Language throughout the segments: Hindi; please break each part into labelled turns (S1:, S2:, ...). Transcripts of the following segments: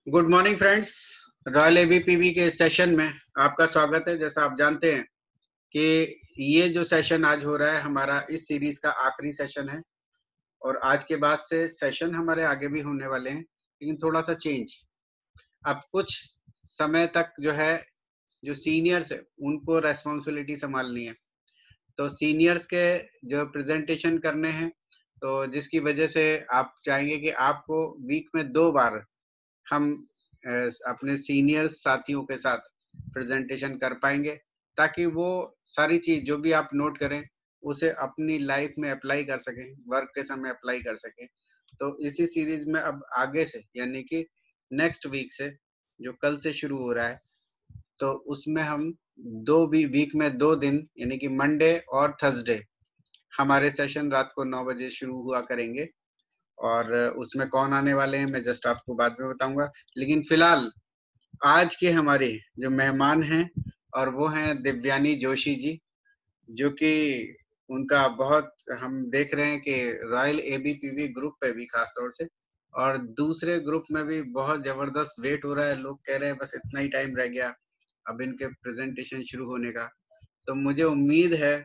S1: Good morning friends. Royal ABPV के सेशन में आपका स्वागत है। जैसा आप जानते हैं कि ये जो सेशन आज हो रहा है हमारा इस सीरीज का आखिरी सेशन है और आज के बाद से सेशन हमारे आगे भी होने वाले हैं, लेकिन थोड़ा सा चेंज। अब कुछ समय तक जो है जो सीनियर्स है उनको रेस्पॉन्सिबिलिटी संभालनी है, तो सीनियर्स के जो प्रेजेंटेशन करने हैं, तो जिसकी वजह से आप चाहेंगे कि आपको वीक में 2 बार हम अपने सीनियर साथियों के साथ प्रेजेंटेशन कर पाएंगे, ताकि वो सारी चीज जो भी आप नोट करें उसे अपनी लाइफ में अप्लाई कर सकें, वर्क के समय अप्लाई कर सकें। तो इसी सीरीज में अब आगे से यानी कि नेक्स्ट वीक से जो कल से शुरू हो रहा है, तो उसमें हम वीक में 2 दिन यानी कि मंडे और थर्सडे हमारे सेशन रात को 9 बजे शुरू हुआ करेंगे। और उसमें कौन आने वाले हैं मैं जस्ट आपको बाद में बताऊंगा, लेकिन फिलहाल आज के हमारे जो मेहमान हैं और वो हैं दिव्यानी जोशी जी, जो कि उनका बहुत हम देख रहे हैं कि रॉयल एबीपीवी ग्रुप पे भी खास तौर से और दूसरे ग्रुप में भी बहुत जबरदस्त वेट हो रहा है। लोग कह रहे हैं बस इतना ही टाइम रह गया अब इनके प्रेजेंटेशन शुरू होने का। तो मुझे उम्मीद है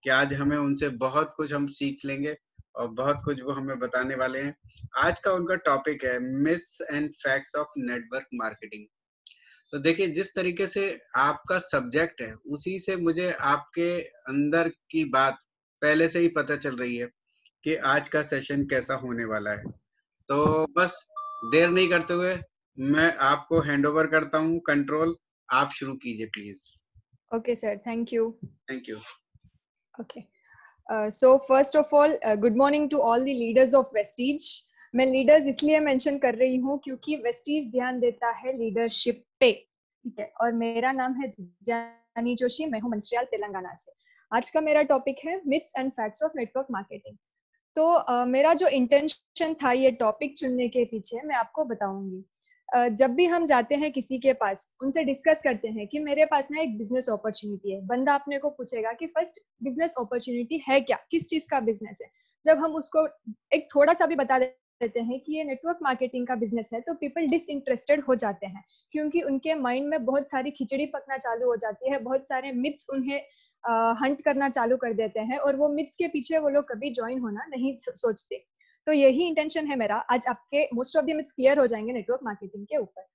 S1: कि आज हमें उनसे बहुत कुछ हम सीख लेंगे और बहुत कुछ वो हमें बताने वाले हैं। आज का उनका टॉपिक है myths and facts of network marketing. तो देखिए, जिस तरीके से आपका सब्जेक्ट है उसी से मुझे आपके अंदर की बात पहले से ही पता चल रही है कि आज का सेशन कैसा होने वाला है। तो बस देर नहीं करते हुए मैं आपको हैंड ओवर करता हूँ कंट्रोल। आप शुरू कीजिए please.
S2: Okay, sir. Thank you.
S1: Thank you.
S2: Okay. So first of all, good morning to all the leaders of Vestige. मैं लीडर्स इसलिए मेंशन कर रही हूँ क्योंकि वेस्टीज ध्यान देता है लीडरशिप पे, ठीक है। और मेरा नाम है दिव्यानी जोशी, मैं हूँ मंचियाल तेलंगाना से। आज का मेरा टॉपिक है myths and facts of network marketing. तो मेरा जो इंटेंशन था ये टॉपिक चुनने के पीछे मैं आपको बताऊंगी। जब भी हम जाते हैं किसी के पास, उनसे डिस्कस करते हैं कि मेरे पास ना एक बिजनेस अपॉर्चुनिटी है, बंदा अपने को पूछेगा कि फर्स्ट बिजनेस अपॉर्चुनिटी है क्या, किस चीज का बिजनेस है। जब हम उसको एक थोड़ा सा भी बता देते हैं कि ये नेटवर्क मार्केटिंग का बिजनेस है, तो पीपल डिसइंटरेस्टेड हो जाते हैं, क्योंकि उनके माइंड में बहुत सारी खिचड़ी पकना चालू हो जाती है, बहुत सारे मिथ्स उन्हें हंट करना चालू कर देते हैं और वो मिथ्स के पीछे वो लोग कभी ज्वाइन होना नहीं सोचते। तो यही इंटेंशन है मेरा, आज आपके most of the myths clear हो जाएंगे नेटवर्क मार्केटिंग के ऊपर।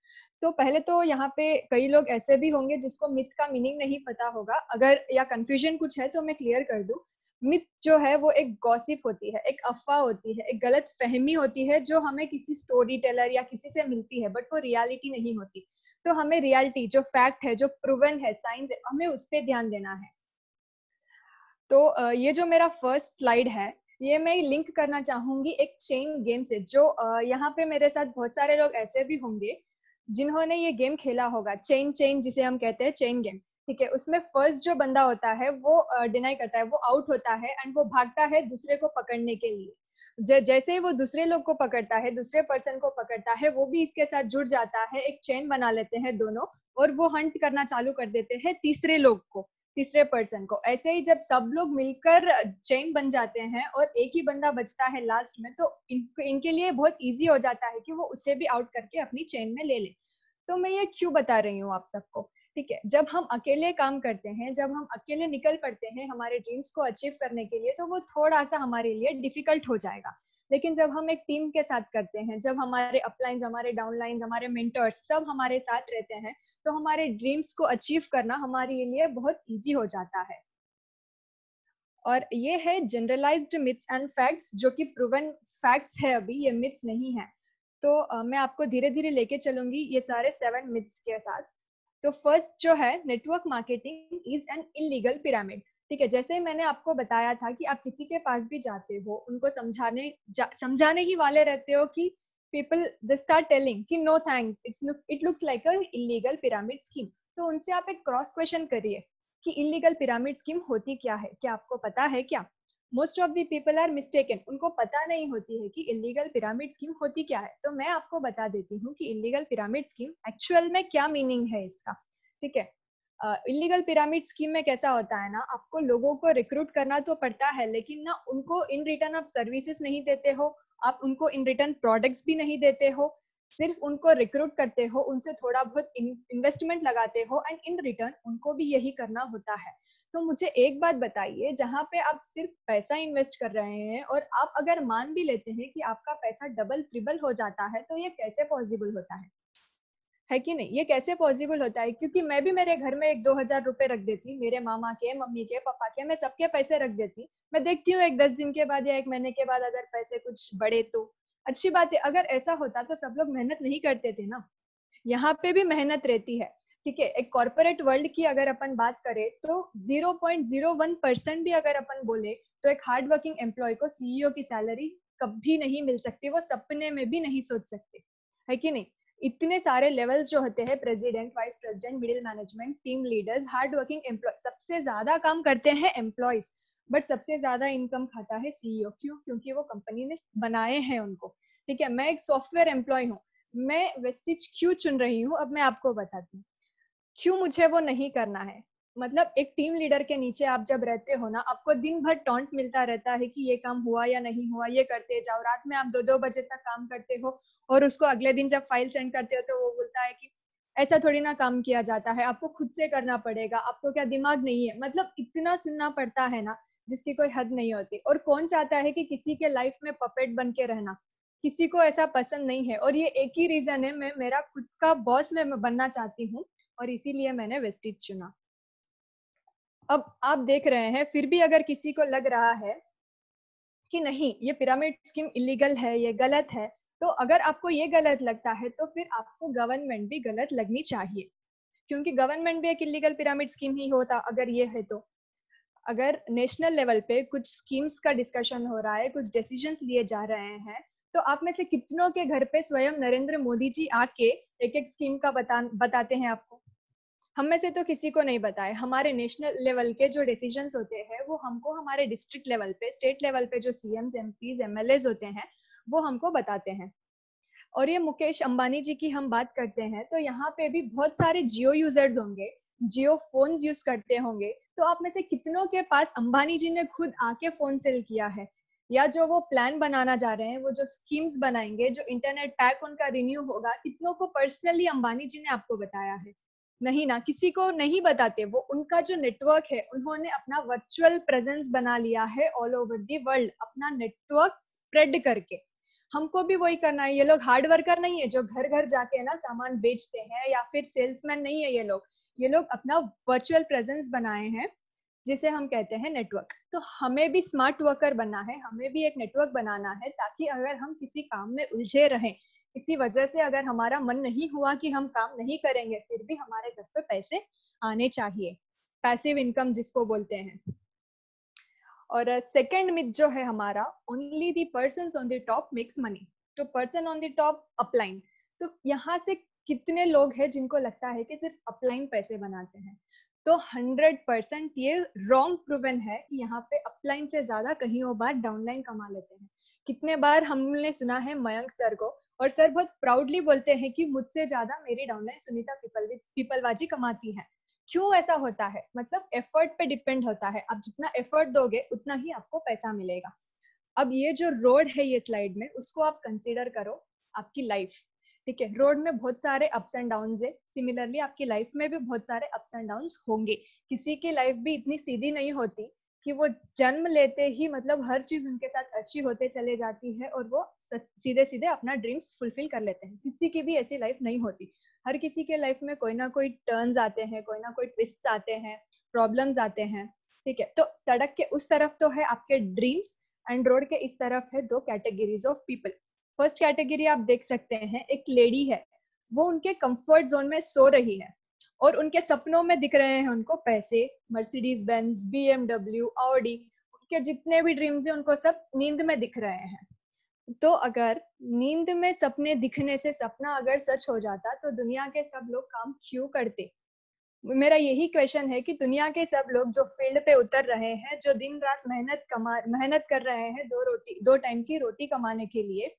S2: तो पहले तो यहाँ पे कई लोग ऐसे भी होंगे जिसको मिथ का मीनिंग नहीं पता होगा, अगर या कंफ्यूजन कुछ है तो मैं क्लियर कर दूं। मिथ जो है वो एक गॉसिप होती है, एक अफवाह होती है, एक गलत फहमी होती है जो हमें किसी स्टोरी टेलर या किसी से मिलती है, बट वो रियलिटी नहीं होती। तो हमें रियलिटी जो फैक्ट है, जो प्रूवन है, साइंस है, हमें उस पर ध्यान देना है। तो ये जो मेरा फर्स्ट स्लाइड है, ये मैं लिंक करना चाहूंगी एक चेन गेम से, जो यहाँ पे मेरे साथ बहुत सारे लोग ऐसे भी होंगे जिन्होंने ये गेम खेला होगा, चेन चेन जिसे हम कहते हैं चेन गेम, ठीक है। उसमें फर्स्ट जो बंदा होता है वो डिनाई करता है, वो आउट होता है एंड वो भागता है दूसरे को पकड़ने के लिए। जैसे ही वो दूसरे लोग को पकड़ता है, दूसरे पर्सन को पकड़ता है, वो भी इसके साथ जुड़ जाता है, एक चेन बना लेते हैं दोनों, और वो हंट करना चालू कर देते हैं तीसरे लोग को, तीसरे पर्सन को। ऐसे ही जब सब लोग मिलकर चेन बन जाते हैं और एक ही बंदा बचता है लास्ट में, तो इनके लिए बहुत इजी हो जाता है कि वो उसे भी आउट करके अपनी चेन में ले ले। तो मैं ये क्यों बता रही हूँ आप सबको, ठीक है। जब हम अकेले काम करते हैं, जब हम अकेले निकल पड़ते हैं हमारे ड्रीम्स को अचीव करने के लिए, तो वो थोड़ा सा हमारे लिए डिफिकल्ट हो जाएगा। लेकिन जब हम एक टीम के साथ करते हैं, जब हमारे अपलाइंस, हमारे डाउनलाइंस, हमारे मेंटर्स सब हमारे साथ रहते हैं, तो हमारे ड्रीम्स को अचीव करना हमारे लिए बहुत इजी हो जाता है। और ये है जनरलाइज्ड मिथ्स एंड फैक्ट्स, जो कि प्रूवन फैक्ट्स है, अभी ये मिथ्स नहीं है। तो मैं आपको धीरे धीरे लेके चलूंगी ये सारे 7 मिथ्स के साथ। तो फर्स्ट जो है, network marketing is an illegal pyramid, ठीक है। जैसे मैंने आपको बताया था कि आप किसी के पास भी जाते हो, उनको समझाने ही वाले रहते हो कि पीपल दे स्टार्ट टेलिंग कि no thanks, it looks like a illegal pyramid scheme. तो उनसे आप एक क्रॉस क्वेश्चन करिए कि इलीगल पिरामिड स्कीम होती क्या है, क्या आपको पता है क्या। Most of the people are mistaken, उनको पता नहीं होती है कि इलीगल पिरामिड स्कीम होती क्या है। तो मैं आपको बता देती हूँ कि इलीगल पिरामिड स्कीम एक्चुअल में क्या मीनिंग है इसका, ठीक है। इलीगल पिरामिड स्कीम में कैसा होता है ना, आपको लोगों को रिक्रूट करना तो पड़ता है, लेकिन ना उनको इन रिटर्न आप सर्विसेज नहीं देते हो, आप उनको इन रिटर्न प्रोडक्ट्स भी नहीं देते हो। सिर्फ उनको रिक्रूट करते हो, उनसे थोड़ा बहुत इन्वेस्टमेंट लगाते हो एंड इन रिटर्न उनको भी यही करना होता है। तो मुझे एक बात बताइए, जहाँ पे आप सिर्फ पैसा इन्वेस्ट कर रहे हैं और आप अगर मान भी लेते हैं कि आपका पैसा डबल ट्रिपल हो जाता है, तो ये कैसे पॉसिबल होता है कि नहीं? ये कैसे पॉसिबल होता है? क्योंकि मैं भी मेरे घर में 1-2 हज़ार रुपए रख देती, मेरे मामा के, मम्मी के, पापा के, मैं सबके पैसे रख देती। मैं देखती हूँ एक 10 दिन के बाद या 1 महीने के बाद अगर पैसे कुछ बढ़े तो अच्छी बात है। अगर ऐसा होता तो सब लोग मेहनत नहीं करते थे ना। यहाँ पे भी मेहनत रहती है, ठीक है। एक कॉर्पोरेट वर्ल्ड की अगर अपन बात करें तो 0.01% भी अगर अपन बोले तो एक हार्ड वर्किंग एम्प्लॉय को सीईओ की सैलरी कभी नहीं मिल सकती, वो सपने में भी नहीं सोच सकते, है कि नहीं? इतने सारे लेवल्स जो होते हैं, president, vice president, middle management, team leaders, hard working employ, सबसे ज्यादा काम करते हैं एम्प्लॉयज, बट सबसे ज्यादा इनकम खाता है सीईओ। क्यों? क्योंकि वो कंपनी ने बनाए हैं उनको, ठीक है। मैं एक सॉफ्टवेयर एम्प्लॉय हूँ, मैं वेस्टिज क्यों चुन रही हूँ अब मैं आपको बताती हूँ। क्यों मुझे वो नहीं करना है? मतलब एक टीम लीडर के नीचे आप जब रहते हो ना, आपको दिन भर टॉन्ट मिलता रहता है कि ये काम हुआ या नहीं हुआ, ये करते जाओ। रात में आप 2-2 बजे तक काम करते हो और उसको अगले दिन जब फाइल सेंड करते हो तो वो बोलता है कि ऐसा थोड़ी ना काम किया जाता है, आपको खुद से करना पड़ेगा, आपको क्या दिमाग नहीं है? मतलब इतना सुनना पड़ता है ना, जिसकी कोई हद नहीं होती। और कौन चाहता है कि किसी के लाइफ में पपेट बन के रहना? किसी को ऐसा पसंद नहीं है। और ये एक ही रीजन है, मैं मेरा खुद का बॉस मैं बनना चाहती हूँ और इसीलिए मैंने वेस्टिज चुना। अब आप देख रहे हैं, फिर भी अगर किसी को लग रहा है कि नहीं ये पिरामिड स्कीम इलीगल है, ये गलत है, तो अगर आपको ये गलत लगता है तो फिर आपको गवर्नमेंट भी गलत लगनी चाहिए, क्योंकि गवर्नमेंट भी एक इलीगल पिरामिड स्कीम ही होता अगर ये है तो। अगर नेशनल लेवल पे कुछ स्कीम्स का डिस्कशन हो रहा है, कुछ डिसीजंस लिए जा रहे हैं, तो आप में से कितनों के घर पे स्वयं नरेंद्र मोदी जी आके एक एक स्कीम का बताते हैं आपको? हम में से तो किसी को नहीं बताए। हमारे नेशनल लेवल के जो डिसीजंस होते हैं वो हमको हमारे डिस्ट्रिक्ट लेवल पे, स्टेट लेवल पे जो सीएम्स, एमपीज, एमएलएज होते हैं वो हमको बताते हैं। और ये मुकेश अंबानी जी की हम बात करते हैं तो यहाँ पे भी बहुत सारे जियो यूजर्स होंगे, जियो फोन्स यूज करते होंगे। तो आप में से कितनों के पास अंबानी जी ने खुद आके फोन सेल किया है? या जो वो प्लान बनाना जा रहे हैं, वो जो स्कीम्स बनाएंगे, जो इंटरनेट पैक उनका रिन्यू होगा, कितनों को पर्सनली अंबानी जी ने आपको बताया है? नहीं ना, किसी को नहीं बताते। वो उनका जो नेटवर्क है, उन्होंने अपना वर्चुअल प्रेजेंस बना लिया है ऑल ओवर दी वर्ल्ड, अपना नेटवर्क स्प्रेड करके। हमको भी वही करना है। ये लोग हार्ड वर्कर नहीं है जो घर घर जाके ना सामान बेचते हैं, या फिर सेल्समैन नहीं है ये लोग अपना वर्चुअल प्रेजेंस बनाए हैं जिसे हम कहते हैं नेटवर्क। तो हमें भी स्मार्ट वर्कर बनना है, हमें भी एक नेटवर्क बनाना है, ताकि अगर हम किसी काम में उलझे रहें, इसी वजह से अगर हमारा मन नहीं हुआ कि हम काम नहीं करेंगे, फिर भी हमारे घर पे पैसे आने चाहिए, पैसिव इनकम जिसको बोलते हैं। और सेकंड मिथ जो है हमारा, only the persons on the top makes money. तो person on the top upline, तो यहाँ से कितने लोग हैं जिनको लगता है कि सिर्फ अपलाइन पैसे बनाते हैं? तो 100% ये रॉन्ग प्रूवन है कि यहाँ पे अपलाइन से ज्यादा कहीं और बार डाउनलाइन कमा लेते हैं। कितने बार हमने सुना है मयंक सर को, और सर बहुत प्राउडली बोलते हैं कि मुझसे ज्यादा मेरी डाउनलाइन सुनीता पीपलवाजी कमाती है। क्यों ऐसा होता है? मतलब एफर्ट पे डिपेंड होता है, आप जितना एफर्ट दोगे उतना ही आपको पैसा मिलेगा। अब ये जो रोड है ये स्लाइड में, उसको आप कंसीडर करो आपकी लाइफ, ठीक है। रोड में बहुत सारे अप्स एंड डाउन्स है, सिमिलरली आपकी लाइफ में भी बहुत सारे अप्स एंड डाउन्स होंगे। किसी की लाइफ भी इतनी सीधी नहीं होती कि वो जन्म लेते ही मतलब हर चीज उनके साथ अच्छी होते चले जाती है और वो सीधे सीधे अपना ड्रीम्स फुलफिल कर लेते हैं। किसी की भी ऐसी लाइफ नहीं होती। हर किसी के लाइफ में कोई ना कोई टर्न्स आते हैं, कोई ना कोई ट्विस्ट्स आते हैं, प्रॉब्लम्स आते हैं, ठीक है। तो सड़क के उस तरफ तो है आपके ड्रीम्स, एंड रोड के इस तरफ है दो categories of people. First category आप देख सकते हैं, एक लेडी है, वो उनके कंफर्ट जोन में सो रही है और उनके सपनों में दिख रहे हैं उनको पैसे, मर्सिडीज बेंज, बीएमडब्ल्यू, ऑडी, उनके जितने भी ड्रीम्स हैं उनको सब नींद में दिख रहे हैं। तो अगर नींद में सपने दिखने से सपना अगर सच हो जाता तो दुनिया के सब लोग काम क्यों करते? मेरा यही क्वेश्चन है कि दुनिया के सब लोग जो फील्ड पे उतर रहे हैं, जो दिन रात मेहनत कर रहे हैं दो टाइम की रोटी कमाने के लिए,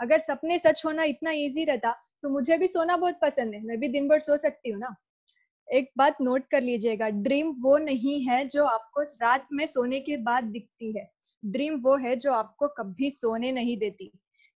S2: अगर सपने सच होना इतना इजी रहता तो मुझे भी सोना बहुत पसंद है, मैं भी दिन भर सो सकती हूँ ना। एक बात नोट कर लीजिएगा, ड्रीम वो नहीं है जो आपको रात में सोने के बाद दिखती है, ड्रीम वो है जो आपको कभी सोने नहीं देती।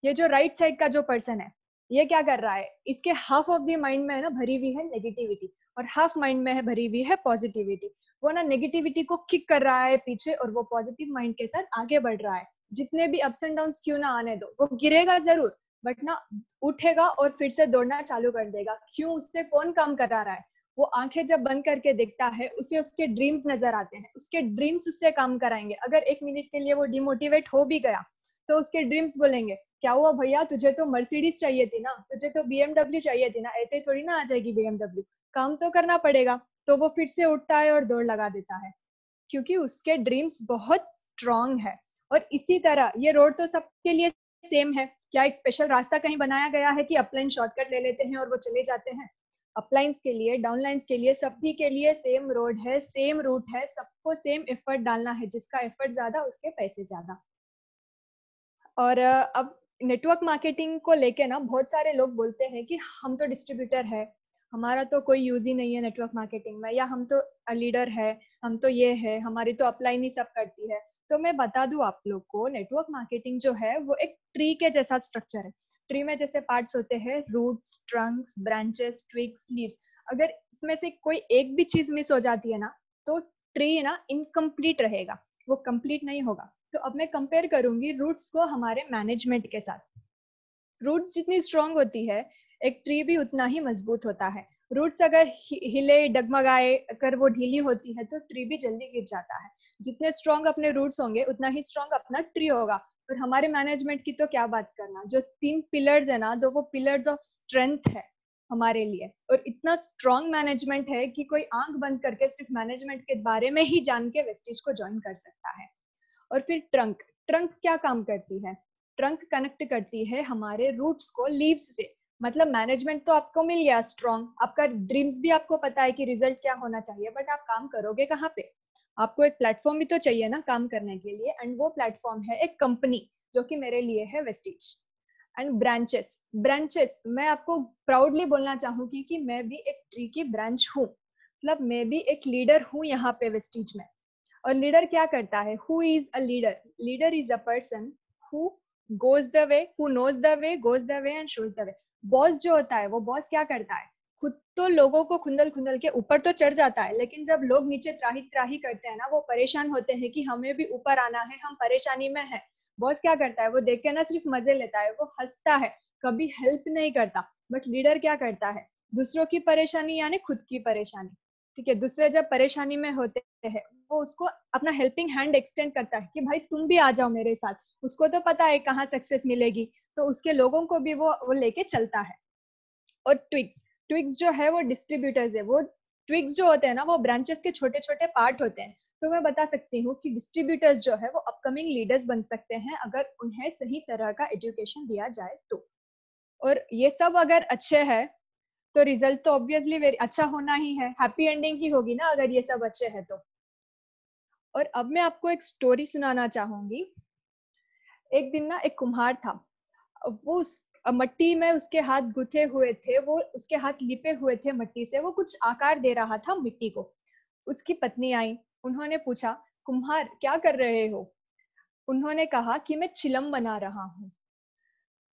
S2: ये जो राइट साइड का जो पर्सन है, ये क्या कर रहा है, इसके हाफ ऑफ द माइंड में है ना भरी हुई है नेगेटिविटी और हाफ माइंड में है भरी हुई है पॉजिटिविटी। वो ना नेगेटिविटी को किक कर रहा है पीछे और वो पॉजिटिव माइंड के साथ आगे बढ़ रहा है। जितने भी अप्स एंड डाउन्स क्यों ना आने दो, वो गिरेगा जरूर बट ना उठेगा और फिर से दौड़ना चालू कर देगा। क्यों? उससे कौन काम करा रहा है? वो आंखें जब बंद करके देखता है उसे उसके ड्रीम्स नजर आते हैं, उसके ड्रीम्स उससे काम कराएंगे। अगर एक मिनट के लिए वो डिमोटिवेट हो भी गया तो उसके ड्रीम्स बोलेंगे क्या हुआ भैया, तुझे तो मर्सिडीज चाहिए थी ना, तुझे तो बीएमडब्ल्यू चाहिए थी ना, ऐसे ही थोड़ी ना आ जाएगी बीएमडब्ल्यू, काम तो करना पड़ेगा। तो वो फिर से उठता है और दौड़ लगा देता है क्योंकि उसके ड्रीम्स बहुत स्ट्रांग है। और इसी तरह ये रोड तो सबके लिए सेम है। क्या एक स्पेशल रास्ता कहीं बनाया गया है कि अपलाइन शॉर्टकट ले लेते हैं और वो चले जाते हैं? अपलाइंस के लिए, डाउनलाइंस के लिए, सभी के लिए सेम रोड है, सेम रूट है, सबको सेम एफर्ट डालना है। जिसका एफर्ट ज्यादा उसके पैसे ज्यादा। और अब नेटवर्क मार्केटिंग को लेके ना बहुत सारे लोग बोलते हैं कि हम तो डिस्ट्रीब्यूटर है, हमारा तो कोई यूज ही नहीं है नेटवर्क मार्केटिंग में, या हम तो लीडर है, हम तो ये है, हमारी तो अपलाइन ही सब करती है। तो मैं बता दूं आप लोग को, नेटवर्क मार्केटिंग जो है वो एक ट्री के जैसा स्ट्रक्चर है। ट्री में जैसे पार्ट्स होते हैं, roots, trunks, branches, twigs, leaves. अगर इसमें से कोई एक भी चीज मिस हो जाती है ना तो ट्री ना इनकम्प्लीट रहेगा, वो कंप्लीट नहीं होगा। तो अब मैं कंपेयर करूंगी रूट्स को हमारे मैनेजमेंट के साथ। रूट्स जितनी स्ट्रांग होती है एक ट्री भी उतना ही मजबूत होता है। रूट्स अगर हिले डगमगाए, अगर वो ढीली होती है तो ट्री भी जल्दी गिर जाता है। जितने स्ट्रांग अपने रूट्स होंगे उतना ही स्ट्रांग अपना ट्री होगा। और हमारे मैनेजमेंट की तो क्या बात करना, जो 3 पिलर्स है ना, तो वो पिलर्स ऑफ स्ट्रेंथ है हमारे लिए। और इतना स्ट्रांग मैनेजमेंट है कि कोई आंख बंद करके सिर्फ मैनेजमेंट के बारे में ही जान के वेस्टीज को ज्वाइन कर सकता है। और फिर ट्रंक, ट्रंक क्या काम करती है? ट्रंक कनेक्ट करती है हमारे रूट्स को लीव्स से। मतलब मैनेजमेंट तो आपको मिल गया स्ट्रॉन्ग, आपका ड्रीम्स भी आपको पता है कि रिजल्ट क्या होना चाहिए, बट आप काम करोगे कहाँ पे? आपको एक प्लेटफॉर्म भी तो चाहिए ना काम करने के लिए, एंड वो प्लेटफॉर्म है एक कंपनी, जो कि मेरे लिए है वेस्टीज। एंड ब्रांचेस, ब्रांचेस मैं आपको प्राउडली बोलना चाहूंगी कि मैं भी एक ट्री की ब्रांच हूँ। मतलब मैं भी एक लीडर हूँ यहाँ पे वेस्टीज में। और लीडर क्या करता है? Who is a leader? Leader is a person who goes the way, who knows the way, goes the way and shows the way. Boss जो होता है वो बॉस क्या करता है? खुद तो लोगों को खुंदल खुंदल के ऊपर तो चढ़ जाता है, लेकिन जब लोग नीचे त्राही त्राही करते हैं ना, वो परेशान होते हैं कि हमें भी ऊपर आना है, हम परेशानी में है। बॉस क्या करता है? वो देख के ना सिर्फ मजे लेता है, वो हंसता है, कभी हेल्प नहीं करता। बट लीडर क्या करता है? दूसरों की परेशानी यानी खुद की परेशानी, ठीक है, दूसरे जब परेशानी में होते हैं वो उसको अपना हेल्पिंग हैंड एक्सटेंड करता है कि भाई तुम भी आ जाओ मेरे साथ। उसको तो पता है कहाँ सक्सेस मिलेगी, तो उसके लोगों को भी वो लेके चलता है। और ट्विग्स, ट्विग्स जो है वो डिस्ट्रीब्यूटर्स है। वो ट्विग्स जो होते हैं ना वो ब्रांचेस के छोटे छोटे पार्ट होते हैं। तो मैं बता सकती हूँ कि डिस्ट्रीब्यूटर्स जो है वो अपकमिंग लीडर्स बन सकते हैं अगर उन्हें सही तरह का एजुकेशन दिया जाए तो। और ये सब अगर अच्छे है तो रिजल्ट तो ऑब्वियसली वेरी अच्छा होना ही है, हैप्पी एंडिंग ही होगी ना अगर ये सब अच्छे है तो। और अब मैं आपको एक स्टोरी सुनाना चाहूंगी। एक दिन ना एक कुम्हार था, वो मट्टी में उसके हाथ गुथे हुए थे, वो उसके हाथ लिपे हुए थे मट्टी से, वो कुछ आकार दे रहा था मिट्टी को। उसकी पत्नी आई, उन्होंने पूछा कुम्हार क्या कर रहे हो? उन्होंने कहा कि मैं चिलम बना रहा हूँ।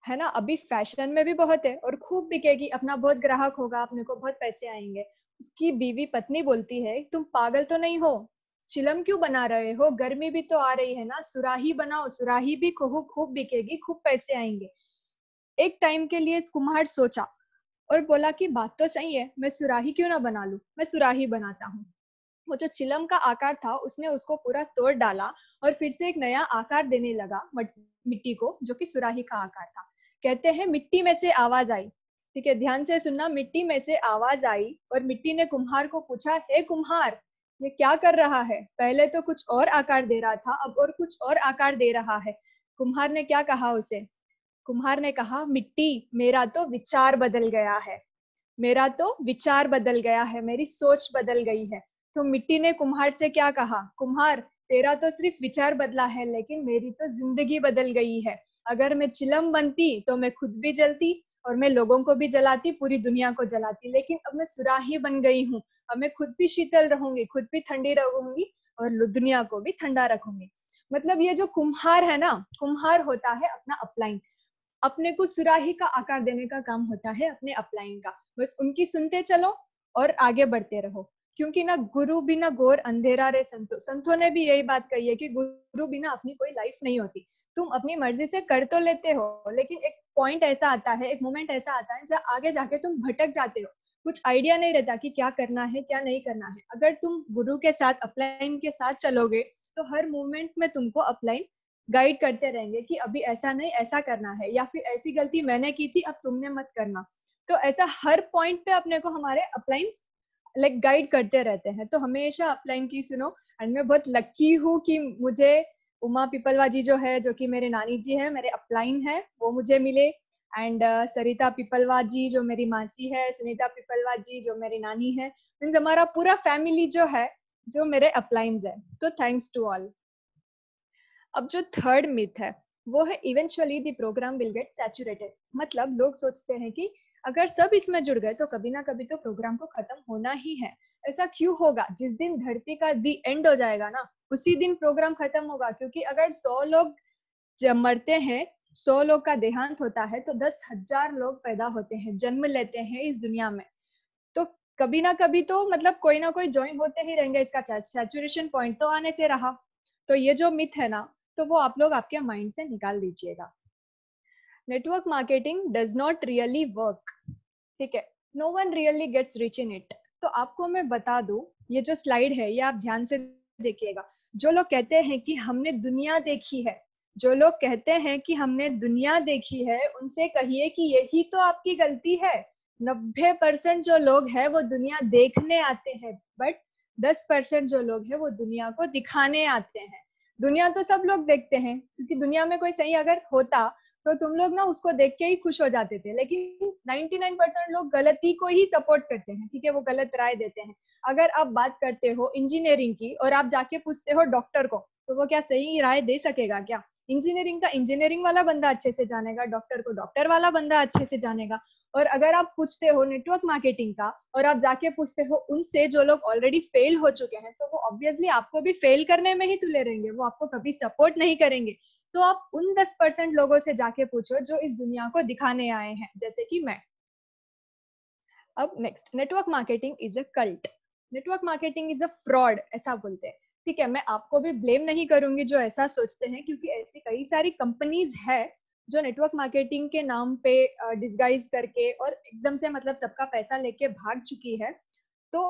S2: है ना, अभी फैशन में भी बहुत है और खूब बिकेगी, अपना बहुत ग्राहक होगा, अपने को बहुत पैसे आएंगे। उसकी बीवी पत्नी बोलती है तुम पागल तो नहीं हो, चिलम क्यों बना रहे हो, गर्मी भी तो आ रही है ना, सुराही बनाओ, सुराही भी खूब खूब बिकेगी, खूब पैसे आएंगे। एक टाइम के लिए कुम्हार सोचा और बोला कि बात तो सही है, मैं सुराही क्यों ना बना लूं, मैं सुराही बनाता हूँ। वो जो चिलम का आकार था उसने उसको पूरा तोड़ डाला और फिर से एक नया आकार देने लगा मिट्टी को, जो कि सुराही का आकार था। कहते हैं मिट्टी में से आवाज आई, ठीक है, ध्यान से सुनना, मिट्टी में से आवाज आई और मिट्टी ने कुम्हार को पूछा, हे कुम्हार ये क्या कर रहा है? पहले तो कुछ और आकार दे रहा था, अब और कुछ और आकार दे रहा है। कुम्हार ने क्या कहा उसे? कुम्हार ने कहा, मिट्टी मेरा तो विचार बदल गया है, मेरा तो विचार बदल गया है, मेरी सोच बदल गई है। तो मिट्टी ने कुम्हार से क्या कहा? कुम्हार तेरा तो सिर्फ विचार बदला है, लेकिन मेरी तो जिंदगी बदल गई है। अगर मैं चिलम बनती तो मैं खुद भी जलती और मैं लोगों को भी जलाती, पूरी दुनिया को जलाती, लेकिन अब मैं सुराही बन गई हूँ। अब मैं खुद भी शीतल रहूंगी, खुद भी ठंडी रहूंगी और दुनिया को भी ठंडा रखूंगी। मतलब ये जो कुम्हार है ना, कुम्हार होता है अपना अपलाइन। अपने को सुराही का आकार देने का काम होता है अपने अपलाइन का। बस उनकी सुनते चलो और आगे बढ़ते रहो, क्योंकि ना गुरु बिना घोर अंधेरा रे संतो, संतों ने भी यही बात कही है कि गुरु बिना अपनी कोई लाइफ नहीं होती। तुम अपनी मर्जी से कर तो लेते हो, लेकिन एक पॉइंट ऐसा आता है, एक मोमेंट ऐसा आता है जहाँ आगे जाके तुम भटक जाते हो, कुछ आइडिया नहीं रहता कि क्या करना है क्या नहीं करना है। अगर तुम गुरु के साथ अपलाइन के साथ चलोगे तो हर मोमेंट में तुमको अपलाइन गाइड करते रहेंगे कि अभी ऐसा नहीं ऐसा करना है, या फिर ऐसी गलती मैंने की थी अब तुमने मत करना। तो ऐसा हर पॉइंट पे अपने को हमारे अपलाइन लाइक गाइड करते रहते हैं। तो हमेशा अपलाइन की सुनो। एंड मैं बहुत लकी हूँ कि मुझे उमा पिपलवा जी जो है, जो कि मेरे नानी जी है, मेरे अपलाइन है, वो मुझे मिले। एंड सरिता पिपलवा जी जो मेरी मासी है, सुनीता पिपलवा जी जो मेरी नानी है, मीन्स हमारा पूरा फैमिली जो है जो मेरे अपलाइंस है। तो थैंक्स टू ऑल। अब जो थर्ड मिथ है वो है eventually the program will get saturated. मतलब लोग सोचते हैं कि अगर सब इसमें जुड़ गए तो कभी ना कभी तो प्रोग्राम को खत्म होना ही है। ऐसा क्यों होगा? जिस दिन धरती का दी एंड हो जाएगा ना, उसी दिन प्रोग्राम खत्म होगा। क्योंकि अगर 100 लोग जब मरते हैं, 100 लोग का देहांत होता है, तो 10,000 लोग पैदा होते हैं, जन्म लेते हैं इस दुनिया में। तो कभी ना कभी तो मतलब कोई ना कोई ज्वाइन होते ही रहेंगे, इसका सैचुरेशन पॉइंट तो आने से रहा। तो ये जो मिथ है ना, तो वो आप लोग आपके माइंड से निकाल दीजिएगा। Network marketing does not really work, ठीक है। No one really gets rich in it. तो आपको मैं बता दूं, ये जो स्लाइड है ये आप ध्यान से देखिएगा। जो लोग कहते हैं कि हमने दुनिया देखी है, जो लोग कहते हैं कि हमने दुनिया देखी है, उनसे कहिए कि यही तो आपकी गलती है। 90% जो लोग हैं वो दुनिया देखने आते हैं, बट 10% जो लोग हैं वो दुनिया को दिखाने आते हैं। दुनिया तो सब लोग देखते हैं, क्योंकि दुनिया में कोई सही अगर होता तो तुम लोग ना उसको देख के ही खुश हो जाते थे। लेकिन 99% लोग गलती को ही सपोर्ट करते हैं, ठीक है, वो गलत राय देते हैं। अगर आप बात करते हो इंजीनियरिंग की और आप जाके पूछते हो डॉक्टर को, तो वो क्या सही राय दे सकेगा? क्या इंजीनियरिंग का इंजीनियरिंग वाला बंदा अच्छे से जानेगा, डॉक्टर को डॉक्टर वाला बंदा अच्छे से जानेगा। और अगर आप पूछते हो नेटवर्क मार्केटिंग का और आप जाके पूछते हो उनसे जो लोग ऑलरेडी फेल हो चुके हैं, तो वो ऑब्वियसली आपको भी फेल करने में ही तुले रहेंगे, वो आपको कभी सपोर्ट नहीं करेंगे। तो आप उन 10% लोगों से जाके पूछो जो इस दुनिया को दिखाने आए हैं, जैसे कि मैं। अब next, network marketing is a cult. Network marketing is a fraud, ऐसा बोलते हैं। ठीक है, मैं आपको भी ब्लेम नहीं करूंगी जो ऐसा सोचते हैं, क्योंकि ऐसी कई सारी कंपनीज है जो नेटवर्क मार्केटिंग के नाम पे डिस्गाइज करके और एकदम से मतलब सबका पैसा लेके भाग चुकी है। तो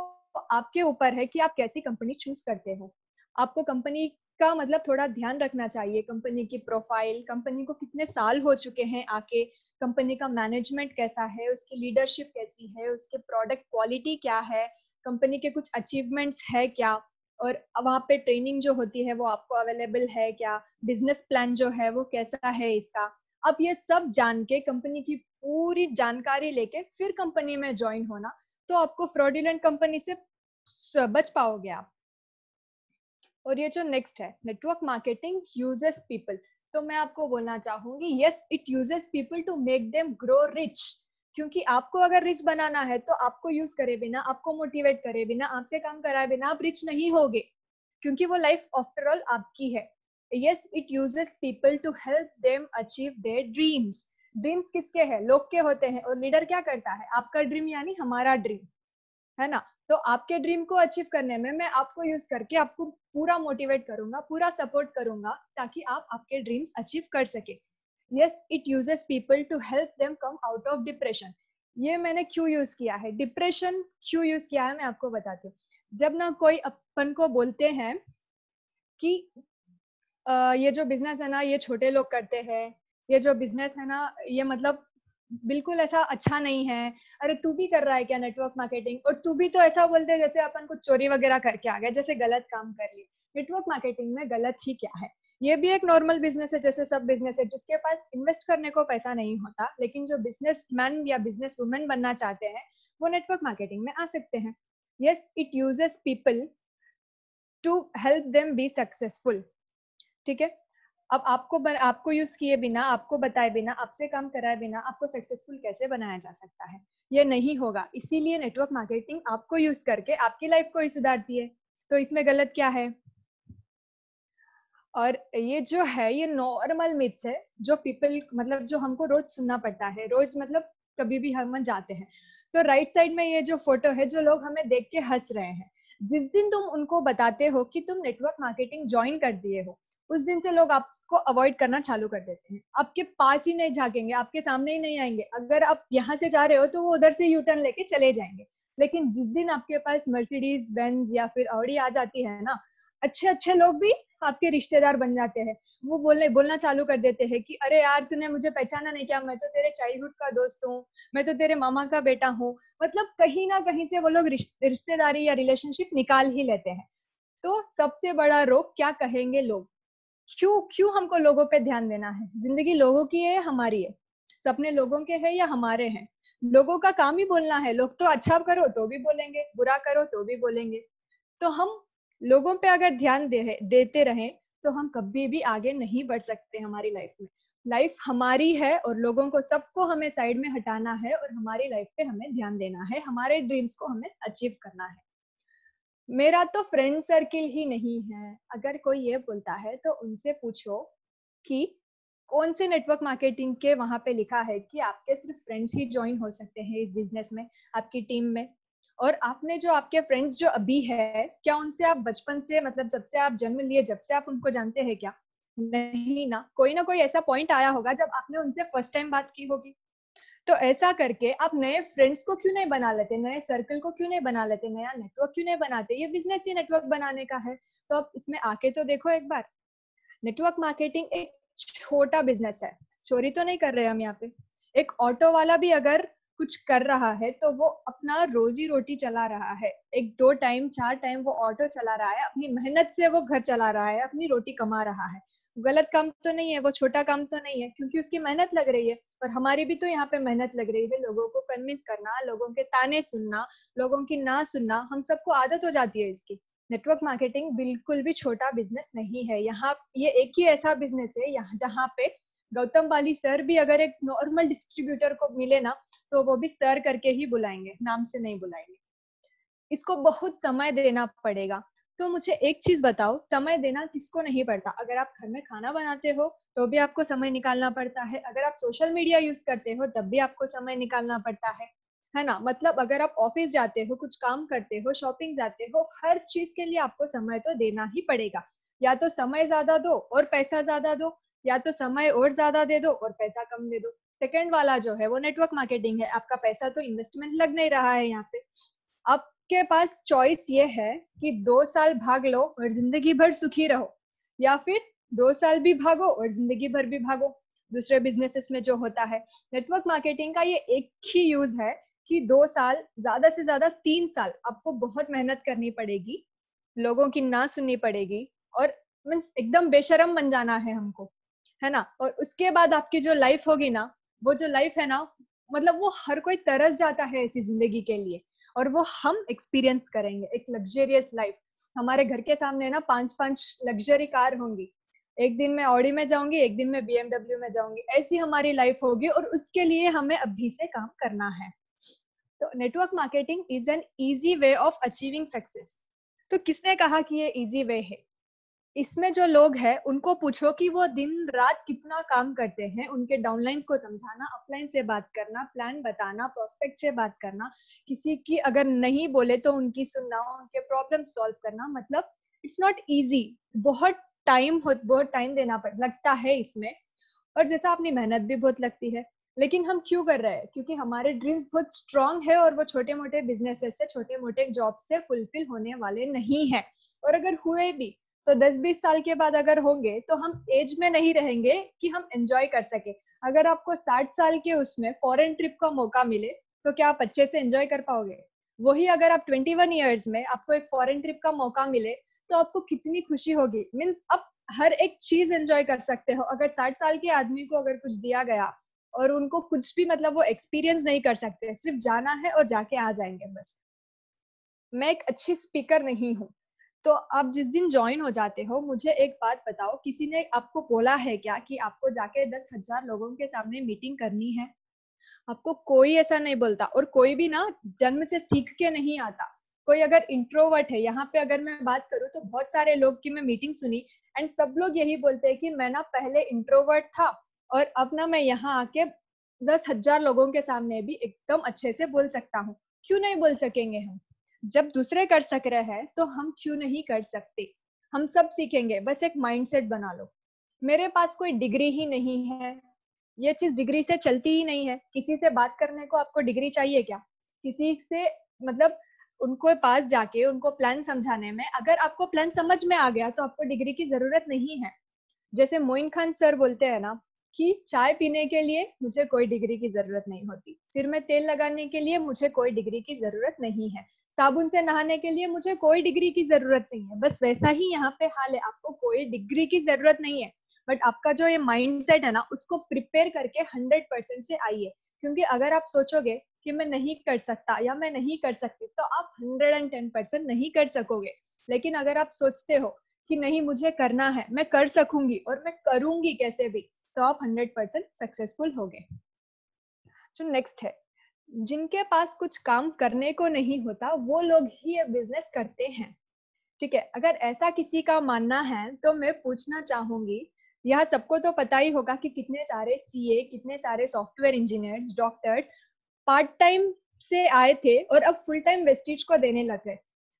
S2: आपके ऊपर है कि आप कैसी कंपनी चूज करते हो। आपको कंपनी का मतलब थोड़ा ध्यान रखना चाहिए, कंपनी की प्रोफाइल, कंपनी को कितने साल हो चुके हैं आके, कंपनी का मैनेजमेंट कैसा है, उसकी लीडरशिप कैसी है, उसके प्रोडक्ट क्वालिटी क्या है, कंपनी के कुछ अचीवमेंट्स है क्या, और वहाँ पे ट्रेनिंग जो होती है वो आपको अवेलेबल है क्या, बिजनेस प्लान जो है वो कैसा है इसका। अब ये सब जान के कंपनी की पूरी जानकारी लेके फिर कंपनी में ज्वाइन होना, तो आपको फ्रॉडुलेंट कंपनी से बच पाओगे आप। और ये जो नेक्स्ट है, नेटवर्क मार्केटिंग यूजेस पीपल, तो मैं आपको बोलना चाहूंगी yes it uses people to make them grow rich. क्योंकि आपको अगर रिच बनाना है तो आपको यूज करे बिना, आपको मोटिवेट करे बिना, आपसे काम कराए बिना आप रिच नहीं होगे, क्योंकि वो लाइफ आफ्टर ऑल आपकी है। Yes it uses people to help them achieve their dreams. Dreams किसके हैं? लोग के होते हैं। और लीडर क्या करता है? आपका ड्रीम यानी हमारा ड्रीम, है ना। तो आपके ड्रीम को अचीव करने में मैं आपको यूज करके आपको पूरा मोटिवेट करूंगा, पूरा सपोर्ट करूंगा, ताकि आप आपके ड्रीम्स अचीव कर सके। Yes it uses people to help them come out of depression. ये मैंने क्यों यूज किया है, डिप्रेशन क्यों यूज किया है, मैं आपको बताती हूँ। जब ना कोई अपन को बोलते हैं कि ये जो बिजनेस है ना ये छोटे लोग करते हैं, ये जो बिजनेस है ना ये मतलब बिल्कुल ऐसा अच्छा नहीं है, अरे तू भी कर रहा है क्या नेटवर्क मार्केटिंग, और तू भी तो ऐसा बोलते हैं जैसे अपन कुछ चोरी वगैरह करके आ गए, जैसे गलत काम कर लिए। नेटवर्क मार्केटिंग में गलत ही क्या है? ये भी एक नॉर्मल बिजनेस है जैसे सब बिजनेस है, जिसके पास इन्वेस्ट करने को पैसा नहीं होता, लेकिन जो बिजनेसमैन या बिजनेस वुमेन बनना चाहते हैं वो नेटवर्क मार्केटिंग में आ सकते हैं। Yes it uses people to help them be successful, ठीक है। अब आपको यूज किए बिना, आपको बताए बिना, आपसे काम कराए बिना आपको सक्सेसफुल कैसे बनाया जा सकता है? ये नहीं होगा। इसीलिए नेटवर्क मार्केटिंग आपको यूज करके आपकी लाइफ को ही सुधारती है। तो इसमें गलत क्या है? और ये जो है ये नॉर्मल मिथ्स है जो पीपल मतलब जो हमको रोज सुनना पड़ता है, रोज मतलब कभी भी हम जाते हैं तो राइट साइड में ये जो फोटो है जो लोग हमें देख के हंस रहे हैं, जिस दिन तुम उनको बताते हो कि तुम नेटवर्क मार्केटिंग ज्वाइन कर दिए हो उस दिन से लोग आपको अवॉइड करना चालू कर देते हैं, आपके पास ही नहीं झांकेंगे, आपके सामने ही नहीं आएंगे। अगर आप यहाँ से जा रहे हो तो वो उधर से यू टर्न लेके चले जाएंगे। लेकिन जिस दिन आपके पास मर्सिडीज बेंज या फिर ऑडी आ जाती है ना, अच्छे अच्छे लोग भी आपके रिश्तेदार बन जाते हैं। वो बोलना चालू कर देते हैं कि अरे यार तूने मुझे पहचाना नहीं क्या, मैं तो तेरे चाइल्डहुड का दोस्त हूँ, मैं तो तेरे मामा का बेटा हूँ। मतलब कहीं ना कहीं से वो लोग रिश्तेदारी या रिलेशनशिप निकाल ही लेते हैं। तो सबसे बड़ा रोग क्या कहेंगे लोग। क्यों क्यों हमको लोगों पे ध्यान देना है? जिंदगी लोगों की है या हमारी है? सपने लोगों के हैं या हमारे हैं? लोगों का काम ही बोलना है, लोग तो अच्छा करो तो भी बोलेंगे, बुरा करो तो भी बोलेंगे। तो हम लोगों पे अगर ध्यान देते रहें तो हम कभी भी आगे नहीं बढ़ सकते हमारी लाइफ में। लाइफ हमारी है और लोगों को सबको हमें साइड में हटाना है और हमारी लाइफ पे हमें ध्यान देना है, हमारे ड्रीम्स को हमें अचीव करना है। मेरा तो फ्रेंड सर्किल ही नहीं है, अगर कोई ये बोलता है तो उनसे पूछो कि कौन से नेटवर्क मार्केटिंग के वहां पे लिखा है कि आपके सिर्फ फ्रेंड्स ही ज्वाइन हो सकते हैं इस बिजनेस में, आपकी टीम में। और आपने जो आपके फ्रेंड्स जो अभी है, क्या उनसे आप बचपन से मतलब जब से आप जन्म लिए जब से आप उनको जानते हैं क्या? नहीं ना कोई ऐसा पॉइंट आया होगा जब आपने उनसे फर्स्ट टाइम बात की होगी। तो ऐसा करके आप नए फ्रेंड्स को क्यों नहीं बना लेते, नए सर्कल को क्यों नहीं बना लेते, नया नेटवर्क क्यों नहीं बनाते? ये बिजनेस ही नेटवर्क बनाने का है, तो आप इसमें आके तो देखो एक बार। नेटवर्क मार्केटिंग एक छोटा बिजनेस है, चोरी तो नहीं कर रहे हम यहाँ पे। एक ऑटो वाला भी अगर कुछ कर रहा है तो वो अपना रोजी रोटी चला रहा है, एक 2 टाइम 4 टाइम वो ऑटो चला रहा है, अपनी मेहनत से वो घर चला रहा है, अपनी रोटी कमा रहा है। गलत काम तो नहीं है, वो छोटा काम तो नहीं है, क्योंकि उसकी मेहनत लग रही है। और हमारी भी तो यहाँ पे मेहनत लग रही है, लोगों को कन्विंस करना, लोगों के ताने सुनना, लोगों की ना सुनना, हम सबको आदत हो जाती है इसकी। नेटवर्क मार्केटिंग बिल्कुल भी छोटा बिजनेस नहीं है। यहाँ ये एक ही ऐसा बिजनेस है यहाँ जहाँ पे गौतम बाली सर भी अगर एक नॉर्मल डिस्ट्रीब्यूटर को मिले ना तो वो भी सर करके ही बुलाएंगे, नाम से नहीं बुलाएंगे। इसको बहुत समय देना पड़ेगा। तो मुझे एक चीज बताओ, समय देना किसको नहीं पड़ता? अगर आप घर में खाना बनाते हो तो भी आपको समय निकालना पड़ता है, अगर आप सोशल मीडिया यूज करते हो तब भी आपको समय निकालना पड़ता है ना? मतलब अगर आप ऑफिस जाते हो, कुछ काम करते हो, शॉपिंग जाते हो, हर चीज के लिए आपको समय तो देना ही पड़ेगा। या तो समय ज्यादा दो और पैसा ज्यादा दो, या तो समय और ज्यादा दे दो और पैसा कम दे दो। सेकंड वाला जो है वो नेटवर्क मार्केटिंग है, आपका पैसा तो इन्वेस्टमेंट लग नहीं रहा है यहाँ पे। आपके पास चॉइस ये है कि 2 साल भाग लो और जिंदगी भर सुखी रहो, या फिर 2 साल भी भागो और जिंदगी भर भी भागो। दूसरे बिजनेसेस में जो होता है, नेटवर्क मार्केटिंग का ये एक ही यूज है कि 2 साल, ज्यादा से ज्यादा 3 साल आपको बहुत मेहनत करनी पड़ेगी, लोगों की ना सुननी पड़ेगी, और मीन्स एकदम बेशरम बन जाना है हमको, है ना? और उसके बाद आपकी जो लाइफ होगी ना, वो जो लाइफ है ना, मतलब वो हर कोई तरस जाता है ऐसी जिंदगी के लिए, और वो हम एक्सपीरियंस करेंगे एक लग्जरियस लाइफ। हमारे घर के सामने ना 5-5 लग्जरी कार होंगी, एक दिन मैं ऑडी में जाऊंगी, एक दिन मैं BMW में जाऊंगी, ऐसी हमारी लाइफ होगी, और उसके लिए हमें अभी से काम करना है। तो network marketing is an easy way of achieving success. तो किसने कहा कि ये इजी वे है? इसमें जो लोग हैं उनको पूछो कि वो दिन रात कितना काम करते हैं, उनके डाउनलाइंस को समझाना, अपलाइन से बात करना, प्लान बताना, प्रोस्पेक्ट से बात करना, किसी की अगर नहीं बोले तो उनकी सुनना, उनके प्रॉब्लम सॉल्व करना, मतलब इट्स नॉट इजी। बहुत टाइम देना लगता है इसमें, और जैसा अपनी मेहनत भी बहुत लगती है। लेकिन हम क्यों कर रहे हैं? क्योंकि हमारे ड्रीम्स बहुत स्ट्रांग है और वो छोटे मोटे बिजनेसेस से, छोटे मोटे जॉब से फुलफिल होने वाले नहीं है। और अगर हुए भी तो 10-20 साल के बाद अगर होंगे तो हम एज में नहीं रहेंगे कि हम एंजॉय कर सके। अगर आपको 60 साल के उसमें फॉरेन ट्रिप का मौका मिले तो क्या आप अच्छे से एंजॉय कर पाओगे? वही अगर आप 21 ईयर्स में आपको एक फॉरेन ट्रिप का मौका मिले तो आपको कितनी खुशी होगी। मीन्स आप हर एक चीज एंजॉय कर सकते हो। अगर 60 साल के आदमी को अगर कुछ दिया गया और उनको कुछ भी मतलब वो एक्सपीरियंस नहीं कर सकते, सिर्फ जाना है और जाके आ जाएंगे बस। मैं एक अच्छी स्पीकर नहीं हूँ। तो आप जिस दिन ज्वाइन हो जाते हो, मुझे एक बात बताओ, किसी ने आपको बोला है क्या कि आपको जाके 10,000 लोगों के सामने मीटिंग करनी है? आपको कोई ऐसा नहीं बोलता, और कोई भी ना जन्म से सीख के नहीं आता। कोई अगर इंट्रोवर्ट है, यहाँ पे अगर मैं बात करूँ तो बहुत सारे लोग की मैं मीटिंग सुनी, एंड सब लोग यही बोलते हैं कि मैं ना पहले इंट्रोवर्ट था और अब ना मैं यहाँ आके 10,000 लोगों के सामने भी एकदम अच्छे से बोल सकता हूँ। क्यों नहीं बोल सकेंगे हम? जब दूसरे कर सक रहे हैं तो हम क्यों नहीं कर सकते? हम सब सीखेंगे, बस एक माइंडसेट बना लो। मेरे पास कोई डिग्री ही नहीं है, ये चीज डिग्री से चलती ही नहीं है। किसी से बात करने को आपको डिग्री चाहिए क्या? किसी से मतलब उनको पास जाके उनको प्लान समझाने में अगर आपको प्लान समझ में आ गया तो आपको डिग्री की जरूरत नहीं है। जैसे मोइन खान सर बोलते हैं ना कि चाय पीने के लिए मुझे कोई डिग्री की जरूरत नहीं होती, सिर में तेल लगाने के लिए मुझे कोई डिग्री की जरूरत नहीं है, साबुन से नहाने के लिए मुझे कोई डिग्री की जरूरत नहीं है। बस वैसा ही यहाँ पे हाल है, आपको कोई डिग्री की जरूरत नहीं है, बट आपका जो ये माइंडसेट है ना उसको प्रिपेयर करके 100% से आइए। क्योंकि अगर आप सोचोगे कि मैं नहीं कर सकता या मैं नहीं कर सकती तो आप 110% नहीं कर सकोगे। लेकिन अगर आप सोचते हो कि नहीं मुझे करना है, मैं कर सकूंगी और मैं करूंगी कैसे भी, तो आप 100% सक्सेसफुल होगे। जो नेक्स्ट है, जिनके पास कुछ काम करने को नहीं होता वो लोग ही ये बिजनेस करते हैं। ठीक है, अगर ऐसा किसी का मानना है तो मैं पूछना चाहूंगी, यह सबको तो पता ही होगा कि कितने सारे सीए, कितने सारे software engineers, doctors part time से आए थे और अब फुल टाइम वेस्टीज को देने लग गए।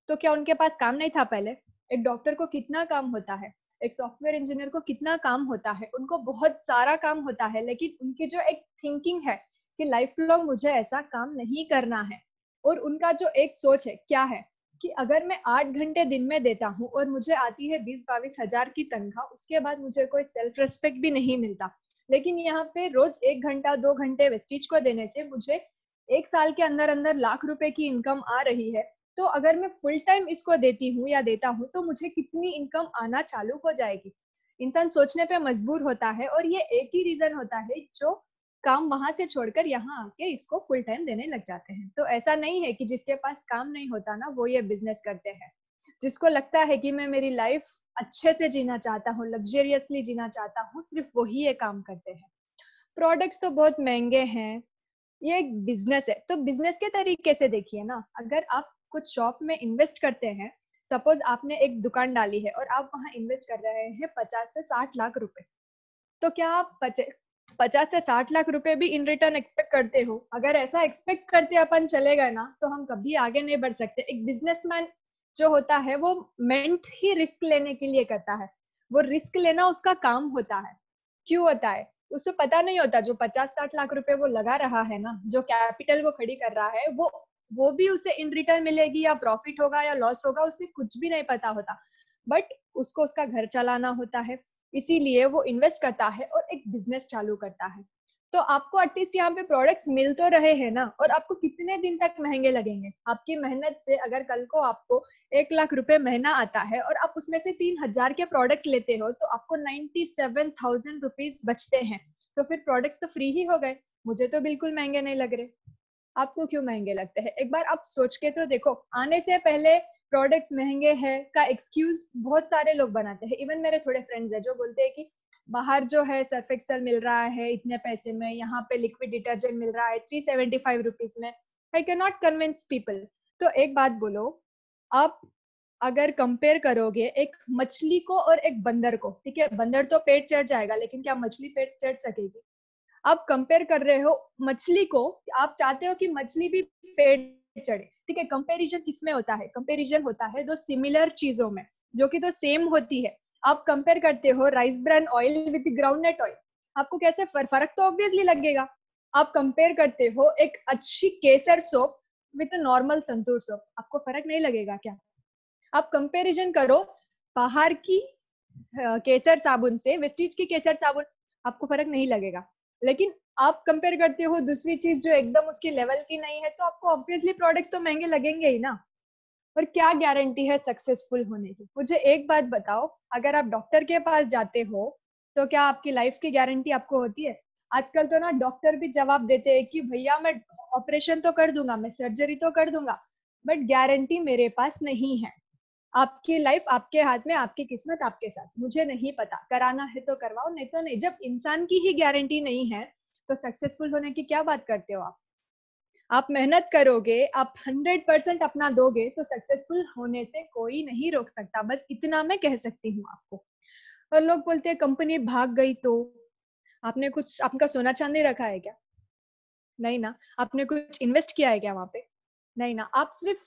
S2: तो क्या उनके पास काम नहीं था पहले? एक डॉक्टर को कितना काम होता है, एक सॉफ्टवेयर इंजीनियर को कितना काम होता है, उनको बहुत सारा काम होता है, लेकिन उनकी जो एक थिंकिंग है कि लाइफ लॉन्ग मुझे ऐसा काम नहीं करना है, और उनका जो एक सोच है क्या है कि अगर मैं 8 घंटे दिन में देता हूँ और मुझे आती है 20-22 हजार की तनख्वाह, उसके बाद मुझे कोई सेल्फ रेस्पेक्ट भी नहीं मिलता, लेकिन यहाँ पे रोज 1 घंटा 2 घंटे वेस्टीज को देने से मुझे 1 साल के अंदर अंदर लाख रुपए की इनकम आ रही है। तो अगर मैं फुल टाइम इसको देती हूँ या देता हूँ तो मुझे कितनी इनकम आना चालू हो जाएगी। इंसान सोचने पे मजबूर होता है, और ये एक ही रीजन होता है जो काम वहां से छोड़कर यहाँ आके इसको फुल टाइम देने लग जाते हैं। तो ऐसा नहीं है कि जिसके पास काम नहीं होता ना वो ये बिजनेस करते हैं। जिसको लगता है कि मैं मेरी लाइफ अच्छे से जीना चाहता हूँ, लग्जरियसली जीना चाहता हूँ, सिर्फ वही ये काम करते हैं। प्रोडक्ट्स तो बहुत महंगे हैं, ये एक बिजनेस है तो बिजनेस के तरीके से देखिए ना। अगर आप कुछ शॉप में इन्वेस्ट करते हैं, सपोज आपने एक दुकान डाली है और आप वहां इन्वेस्ट कर रहे हैं 50 से 60 लाख रुपए, तो क्या आप 50 से 60 लाख रुपए भी इन रिटर्न एक्सपेक्ट करते हो? अगर ऐसा एक्सपेक्ट करते अपन चले गए ना तो हम कभी आगे नहीं बढ़ सकते। एक बिजनेसमैन जो होता है वो मेंट ही रिस्क लेने के लिए करता है, वो रिस्क लेना उसका काम होता है। क्यों होता है? उसको पता नहीं होता जो 50-60 लाख रुपए वो लगा रहा है ना, जो कैपिटल वो खड़ी कर रहा है, वो भी उसे इन रिटर्न मिलेगी या प्रॉफिट होगा या लॉस होगा, उसे कुछ भी नहीं पता होता। बट उसको उसका घर चलाना होता है, इसीलिए वो इन्वेस्ट करता है और एक बिजनेस चालू करता है। तो आपको एटलीस्ट यहाँ पे प्रोडक्ट्स मिल तो रहे हैं ना, और आपको कितने दिन तक महंगे लगेंगे? आपकी मेहनत से अगर कल को आपको 1 लाख रुपए महीना आता है और आप उसमें से 3,000 के प्रोडक्ट्स लेते हो तो आपको 97,000 रुपीज बचते हैं। तो फिर प्रोडक्ट्स तो फ्री ही हो गए। मुझे तो बिल्कुल महंगे नहीं लग रहे। आपको क्यों महंगे लगते हैं? एक बार आप सोच के तो देखो। आने से पहले प्रोडक्ट्स महंगे हैं का एक्सक्यूज बहुत सारे लोग बनाते हैं। इवन मेरे थोड़े फ्रेंड्स हैं जो बोलते हैं कि बाहर जो है सर्फ एक्सेल मिल रहा है इतने पैसे में, यहाँ पे लिक्विड डिटर्जेंट मिल रहा है 375 रुपीज में। I can not convince people. तो एक बात बोलो, आप अगर कंपेयर करोगे एक मछली को और एक बंदर को, ठीक है, बंदर तो पेट चढ़ जाएगा लेकिन क्या मछली पेट चढ़ सकेगी? आप कंपेयर कर रहे हो मछली को, आप चाहते हो कि मछली भी पेट चढ़े, ठीक है। कंपैरिजन किसमें होता है? कंपैरिजन होता है दो सिमिलर चीजों में जो कि तो सेम होती है। आप कंपेयर करते हो rice bran oil with groundnut oil, आपको कैसे फर्क तो ऑब्वियसली लगेगा। आप कंपेयर करते हो एक अच्छी केसर soap with normal Santoor soap, आपको फर्क नहीं लगेगा क्या? आप कंपैरिजन करो बाहर की केसर साबुन से वेस्टीज की केसर साबुन, आपको फर्क नहीं लगेगा। लेकिन आप कंपेयर करते हो दूसरी चीज जो एकदम उसकी लेवल की नहीं है, तो आपको ऑब्वियसली प्रोडक्ट्स तो महंगे लगेंगे ही ना। और क्या गारंटी है सक्सेसफुल होने की? मुझे एक बात बताओ, अगर आप डॉक्टर के पास जाते हो तो क्या आपकी लाइफ की गारंटी आपको होती है? आजकल तो ना डॉक्टर भी जवाब देते हैं कि भैया मैं ऑपरेशन तो कर दूंगा, मैं सर्जरी तो कर दूंगा, बट गारंटी मेरे पास नहीं है। आपकी लाइफ आपके हाथ में, आपकी किस्मत आपके साथ। मुझे नहीं पता, कराना है तो करवाओ, नहीं तो नहीं। जब इंसान की ही गारंटी नहीं है तो सक्सेसफुल होने की क्या बात करते हो आप? आप मेहनत करोगे, आप 100% अपना दोगे तो सक्सेसफुल होने से कोई नहीं रोक सकता। बस इतना मैं कह सकती हूँ आपको। और लोग बोलते हैं कंपनी भाग गई तो आपने कुछ आपका सोना चांदी रखा है क्या? नहीं ना। आपने कुछ इन्वेस्ट किया है क्या वहां पे? नहीं ना। आप सिर्फ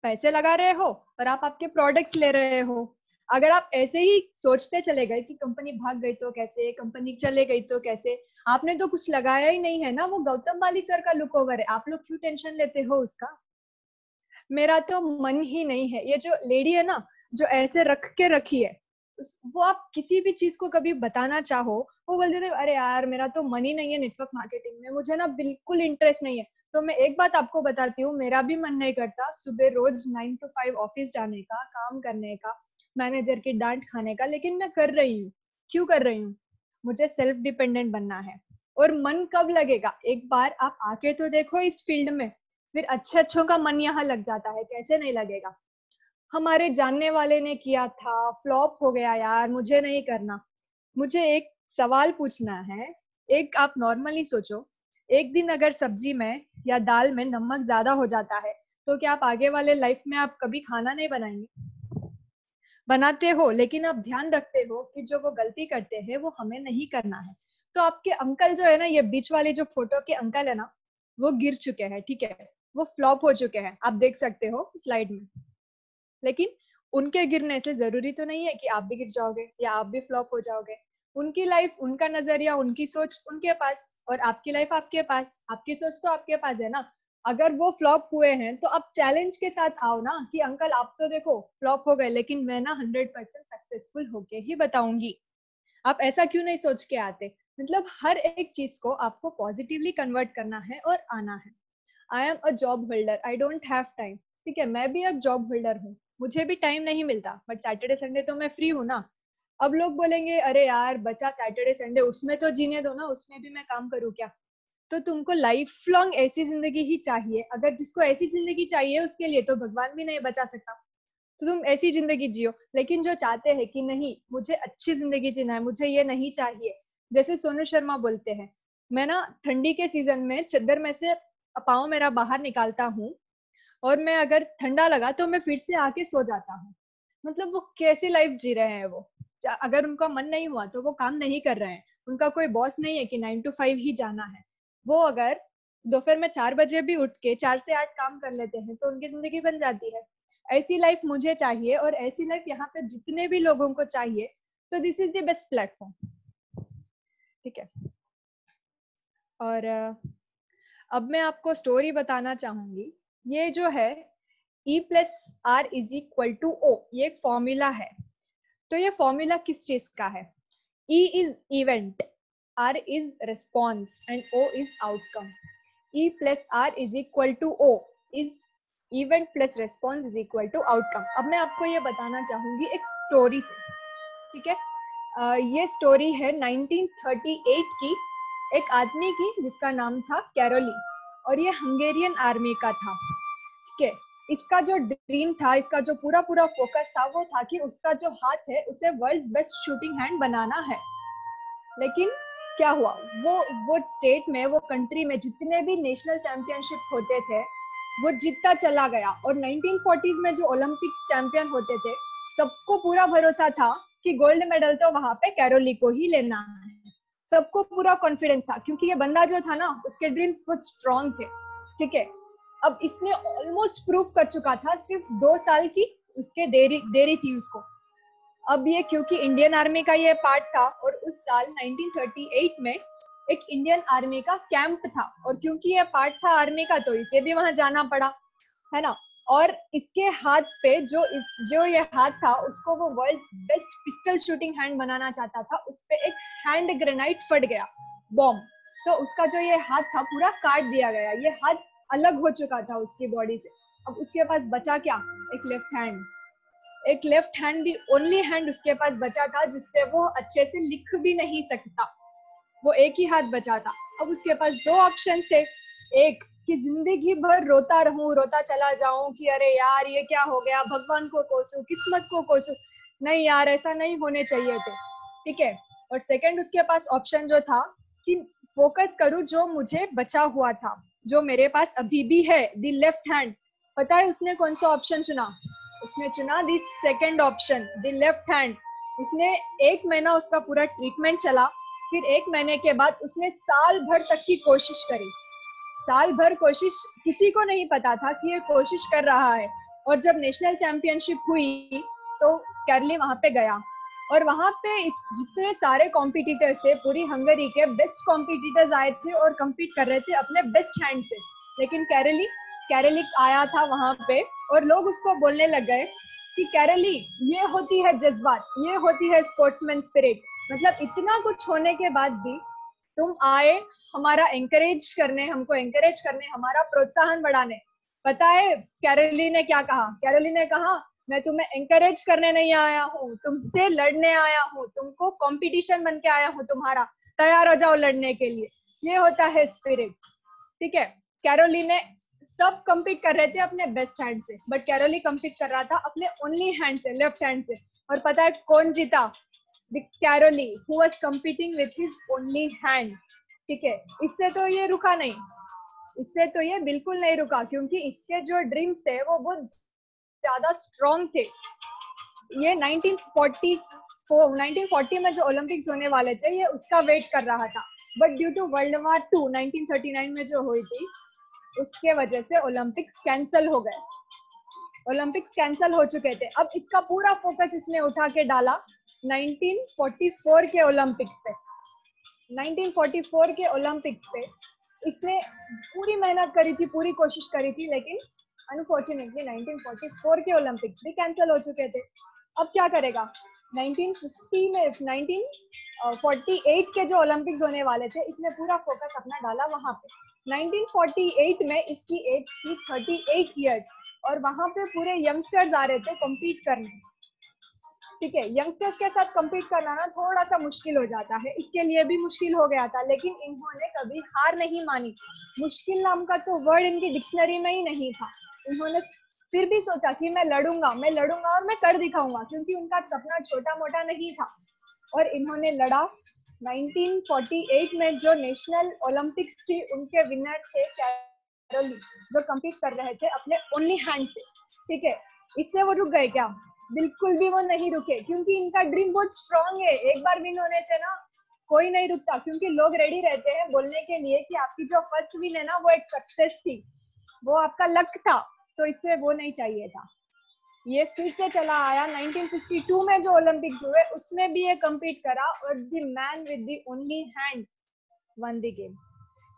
S2: पैसे लगा रहे हो और आप आपके प्रोडक्ट्स ले रहे हो। अगर आप ऐसे ही सोचते चले गए कि कंपनी भाग गई तो कैसे, कंपनी चले गई तो कैसे, आपने तो कुछ लगाया ही नहीं है ना। वो गौतम वाली सर का लुक ओवर है, आप लोग क्यों टेंशन लेते हो उसका? मेरा तो मन ही नहीं है। ये जो लेडी है ना, जो ऐसे रख के रखी है, वो आप किसी भी चीज को कभी बताना चाहो, वो बोल देते अरे यार मेरा तो मन ही नहीं है नेटवर्क मार्केटिंग में, मुझे ना बिल्कुल इंटरेस्ट नहीं है। तो मैं एक बात आपको बताती हूँ, मेरा भी मन नहीं करता सुबह रोज 9 to 5 ऑफिस जाने का, काम करने का, मैनेजर की डांट खाने का, लेकिन मैं कर रही हूँ। क्यों कर रही हूँ? मुझे सेल्फ डिपेंडेंट बनना है। और मन कब लगेगा? एक बार आप आके तो देखो इस फील्ड में, फिर अच्छे अच्छों का मन यहाँ लग जाता है, कैसे नहीं लगेगा? हमारे जानने वाले ने किया था, फ्लॉप हो गया यार, मुझे नहीं करना। मुझे एक सवाल पूछना है। एक आप नॉर्मली सोचो, एक दिन अगर सब्जी में या दाल में नमक ज्यादा हो जाता है, तो क्या आप आगे वाले लाइफ में आप कभी खाना नहीं बनाएंगे? बनाते हो, लेकिन आप ध्यान रखते हो कि जो वो गलती करते हैं वो हमें नहीं करना है। तो आपके अंकल जो है ना, ये बीच वाले जो फोटो के अंकल है ना, वो गिर चुके हैं, ठीक है, वो फ्लॉप हो चुके हैं, आप देख सकते हो स्लाइड में। लेकिन उनके गिरने से जरूरी तो नहीं है कि आप भी गिर जाओगे या आप भी फ्लॉप हो जाओगे। उनकी लाइफ, उनका नजरिया, उनकी सोच उनके पास, और आपकी लाइफ आपके पास, आपकी सोच तो आपके पास है ना। अगर वो फ्लॉप हुए हैं तो आप चैलेंज के साथ आओ ना कि अंकल आप तो देखो फ्लॉप हो गए, लेकिन मैं ना 100% सक्सेसफुल होके ही बताऊंगी। आप ऐसा क्यों नहीं सोच के आते? मतलब हर एक चीज को आपको पॉजिटिवली कन्वर्ट करना है और आना है। I am a job holder, I don't have time. ठीक है, मैं भी अब जॉब होल्डर हूँ, मुझे भी टाइम नहीं मिलता, बट सैटरडे संडे तो मैं फ्री हूँ ना। अब लोग बोलेंगे अरे यार बचा सैटरडे संडे, उसमें तो जीने दो ना, उसमें भी मैं काम करूँ क्या? तो तुमको लाइफ लॉन्ग ऐसी जिंदगी ही चाहिए? अगर जिसको ऐसी जिंदगी चाहिए उसके लिए तो भगवान भी नहीं बचा सकता। तो तुम ऐसी जिंदगी जियो। लेकिन जो चाहते हैं कि नहीं मुझे अच्छी जिंदगी जीना है, मुझे ये नहीं चाहिए, जैसे सोनू शर्मा बोलते हैं, मैं ना ठंडी के सीजन में चद्दर में से पाँव मेरा बाहर निकालता हूँ, और मैं अगर ठंडा लगा तो मैं फिर से आके सो जाता हूँ। मतलब वो कैसी लाइफ जी रहे हैं वो? अगर उनका मन नहीं हुआ तो वो काम नहीं कर रहे हैं। उनका कोई बॉस नहीं है कि 9 to 5 ही जाना है। वो अगर दोपहर में 4 बजे भी उठ के 4 से 8 काम कर लेते हैं तो उनकी जिंदगी बन जाती है। ऐसी लाइफ मुझे चाहिए और ऐसी लाइफ यहाँ पे जितने भी लोगों को चाहिए। तो this is the best platform. ठीक है। और अब मैं आपको स्टोरी बताना चाहूंगी। ये जो है E+R=O, ये एक फॉर्मूला है। तो ये फॉर्मूला किस चीज का है? E is event, R is response and O is outcome. E+R=O is event plus response is equal to outcome. अब मैं आपको ये बताना चाहूंगी एक स्टोरी से। ठीक है, ये स्टोरी है 1938 की, एक आदमी की जिसका नाम था कैरोली, और ये हंगेरियन आर्मी का था। ठीक है, इसका जो ड्रीम था, इसका जो पूरा पूरा फोकस था, वो था कि उसका जो हाथ है उसे वर्ल्ड्स बेस्ट शूटिंग हैंड बनाना है। लेकिन क्या हुआ, वो स्टेट में, वो कंट्री में जितने भी नेशनल चैंपियनशिप्स होते थे वो जीतता चला गया। और 1940s में जो ओलंपिक चैंपियन होते थे, सबको पूरा भरोसा था कि गोल्ड मेडल तो वहां पे कैरोली को ही लेना है। सबको पूरा कॉन्फिडेंस था, क्योंकि ये बंदा जो था ना, उसके ड्रीम्स बहुत स्ट्रॉन्ग थे। ठीक है, अब इसने ऑलमोस्ट प्रूव कर चुका था, सिर्फ 2 साल की उसके देरी थी उसको। अब ये क्योंकि इंडियन आर्मी का ये पार्ट था, और उस साल 1938 में एक इंडियन आर्मी का कैंप था, और क्योंकि ये पार्ट था आर्मी का तो इसे भी वहां जाना पड़ा, है ना। और इसके हाथ पे जो ये हाथ था, उसको वो world best pistol shooting hand बनाना चाहता था। उस पे एक हैंड ग्रेनाइट फट गया, बॉम्ब, तो उसका जो ये हाथ था पूरा काट दिया गया, ये हाथ अलग हो चुका था उसकी बॉडी से। अब उसके पास बचा क्या? एक लेफ्ट हैंड। एक left hand, the only hand उसके पास बचा था जिससे वो अच्छे से लिख भी नहीं सकता। वो एक ही हाथ बचा था। अब उसके पास 2 ऑप्शन थे, एक कि जिंदगी भर रोता रहूं, रोता चला जाऊं कि अरे यार ये क्या हो गया, भगवान को कोसू, किस्मत को कोसू, नहीं यार ऐसा नहीं होने चाहिए थे। ठीक है, और सेकंड उसके पास ऑप्शन जो था कि फोकस करूं जो मुझे बचा हुआ था, जो मेरे पास अभी भी है, द लेफ्ट हैंड, पता है उसने कौन सा ऑप्शन चुना? उसने चुना the second option, the left hand. उसने 1 महीना उसका पूरा ट्रीटमेंट चला, फिर 1 महीने के बाद उसने साल भर तक की कोशिश करी। साल भर कोशिश, किसी को नहीं पता था कि ये कोशिश कर रहा है। और जब नेशनल चैंपियनशिप हुई तो कैरली वहां पे गया, और वहां पे जितने सारे कॉम्पिटिटर्स थे, पूरी हंगरी के बेस्ट कॉम्पिटिटर्स आए थे और कम्पीट कर रहे थे अपने बेस्ट हैंड से। लेकिन कैरली आया था वहां पे, और लोग उसको बोलने लग गए कि कैरली, ये होती है जज्बात, ये होती है स्पोर्ट्समैन स्पिरिट। मतलब इतना कुछ होने के बाद भी तुम आए हमारा एंकरेज करने, हमको एंकरेज करने, हमारा प्रोत्साहन बढ़ाने। पता है कैरोली ने क्या कहा? कैरोली ने कहा, मैं तुम्हें एंकरेज करने नहीं आया हूँ, तुमसे लड़ने आया हूँ, तुमको कंपटीशन बन के आया हूँ तुम्हारा, तैयार हो जाओ लड़ने के लिए। ये होता है स्पिरिट, ठीक है। कैरोली ने, सब कम्पीट कर रहे थे अपने बेस्ट हैंड से, बट कैरोली कम्पीट कर रहा था अपने ओनली हैंड से, लेफ्ट हैंड से। और पता है कौन जीता? Caroli, who was competing with his only hand, ठीक है। इससे तो ये रुका नहीं, इससे तो ये बिल्कुल नहीं रुका, क्योंकि इसके जो ड्रीम्स थे वो बहुत ज्यादा स्ट्रॉन्ग थे। ये 1940 में जो ओलंपिक्स होने वाले थे, ये उसका वेट कर रहा था। But due to world war 2 1939 में जो हुई थी, उसके वजह से ओलंपिक्स कैंसल हो गए। ओलंपिक्स कैंसल हो चुके थे। अब इसका पूरा फोकस इसने उठा के डाला 1944 के ओलंपिक्स पे। 1944 के ओलंपिक्स पे इसने पूरी मेहनत करी थी, पूरी कोशिश करी थी, लेकिन अनफॉर्चुनेटली 1944 के ओलंपिक्स भी कैंसिल हो चुके थे। अब क्या करेगा? 1948 के जो ओलंपिक्स होने वाले थे, इसने पूरा फोकस अपना डाला वहां पे। 1948 में इसकी एज थी 38 ईयर्स, और वहां पे पूरे यंगस्टर्स आ रहे थे कम्पीट करने, ठीक है। यंगस्टर्स के साथ कम्पीट करना ना थोड़ा सा मुश्किल हो जाता है, इसके लिए भी मुश्किल हो गया था, लेकिन इन्होंने कभी हार नहीं मानी। मुश्किल नाम का तो वर्ड इनकी डिक्शनरी में ही नहीं था। इन्होंने फिर भी सोचा कि मैं लड़ूंगा और मैं कर दिखाऊंगा, क्योंकि उनका सपना छोटा मोटा नहीं था। और इन्होंने लड़ा। 1948 में जो नेशनल ओलंपिक्स थी, उनके विनर थे कैरोली, जो कम्पीट कर रहे थे अपने ओनली हैंड से, ठीक है। इससे वो रुक गए क्या? बिल्कुल भी वो नहीं रुके, क्योंकि इनका ड्रीम बहुत स्ट्रॉन्ग है। एक बार विन होने से ना कोई नहीं रुकता, क्योंकि लोग रेडी रहते हैं बोलने के लिए कि आपकी जो फर्स्ट विन है ना, वो एक सक्सेस थी, वो आपका लक था, तो इससे वो नहीं चाहिए था। ये फिर से चला आया 1952 में जो ओलंपिक्स हुए, उसमें भी ये कम्पीट करा, और the man with the only hand one the game.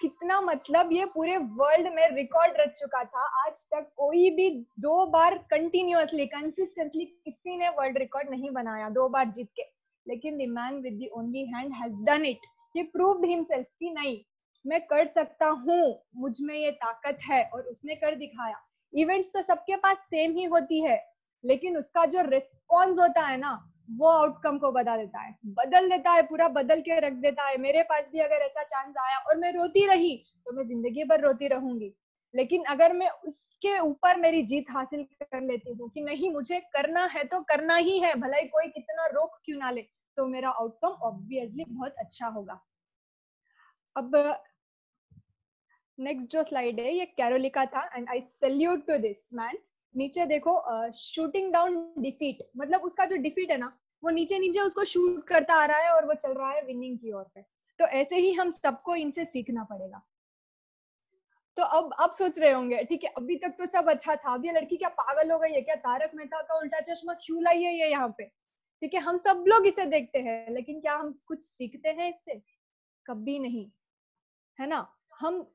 S2: कितना, मतलब ये पूरे वर्ल्ड में रिकॉर्ड रच चुका था। आज तक कोई भी 2 बार कंटिन्यूअसली, कंसिस्टेंटली किसी ने वर्ल्ड रिकॉर्ड नहीं बनाया 2 बार जीत के, लेकिन the man with the only hand has done it. He proved himself कि नहीं, मैं कर सकता हूँ, मुझ में ये ताकत है, और उसने कर दिखाया। इवेंट्स तो सबके पास सेम ही होती है, लेकिन उसका जो रिस्पॉन्स होता है ना, वो आउटकम को बदल देता है, पूरा बदल के रख देता है। मेरे पास भी अगर ऐसा चांस आया और मैं रोती रही, तो मैं जिंदगी भर रोती रहूंगी। लेकिन अगर मैं उसके ऊपर मेरी जीत हासिल कर लेती हूँ कि नहीं, मुझे करना है तो करना ही है, भला ही कोई कितना रोक क्यों ना ले, तो मेरा आउटकम ऑब्वियसली बहुत अच्छा होगा। अब नेक्स्ट जो स्लाइड है, ये कैरोलिका था, and I salute to this man. नीचे देखो, शूटिंग डाउन डिफीट, मतलब उसका जो डिफीट है ना, वो नीचे नीचे उसको शूट करता आ रहा है, और वो चल रहा है विनिंग की ओर पे। तो ऐसे ही हम सबको इनसे सीखना पड़ेगा। तो अब आप सोच रहे होंगे, ठीक है, अभी तक तो सब अच्छा था, अब ये लड़की क्या पागल हो गई है क्या? तारक मेहता का उल्टा चश्मा क्यों लाई है ये यहाँ पे? ठीक है, हम सब लोग इसे देखते हैं, लेकिन क्या हम कुछ सीखते हैं इससे? कभी नहीं, है ना। हम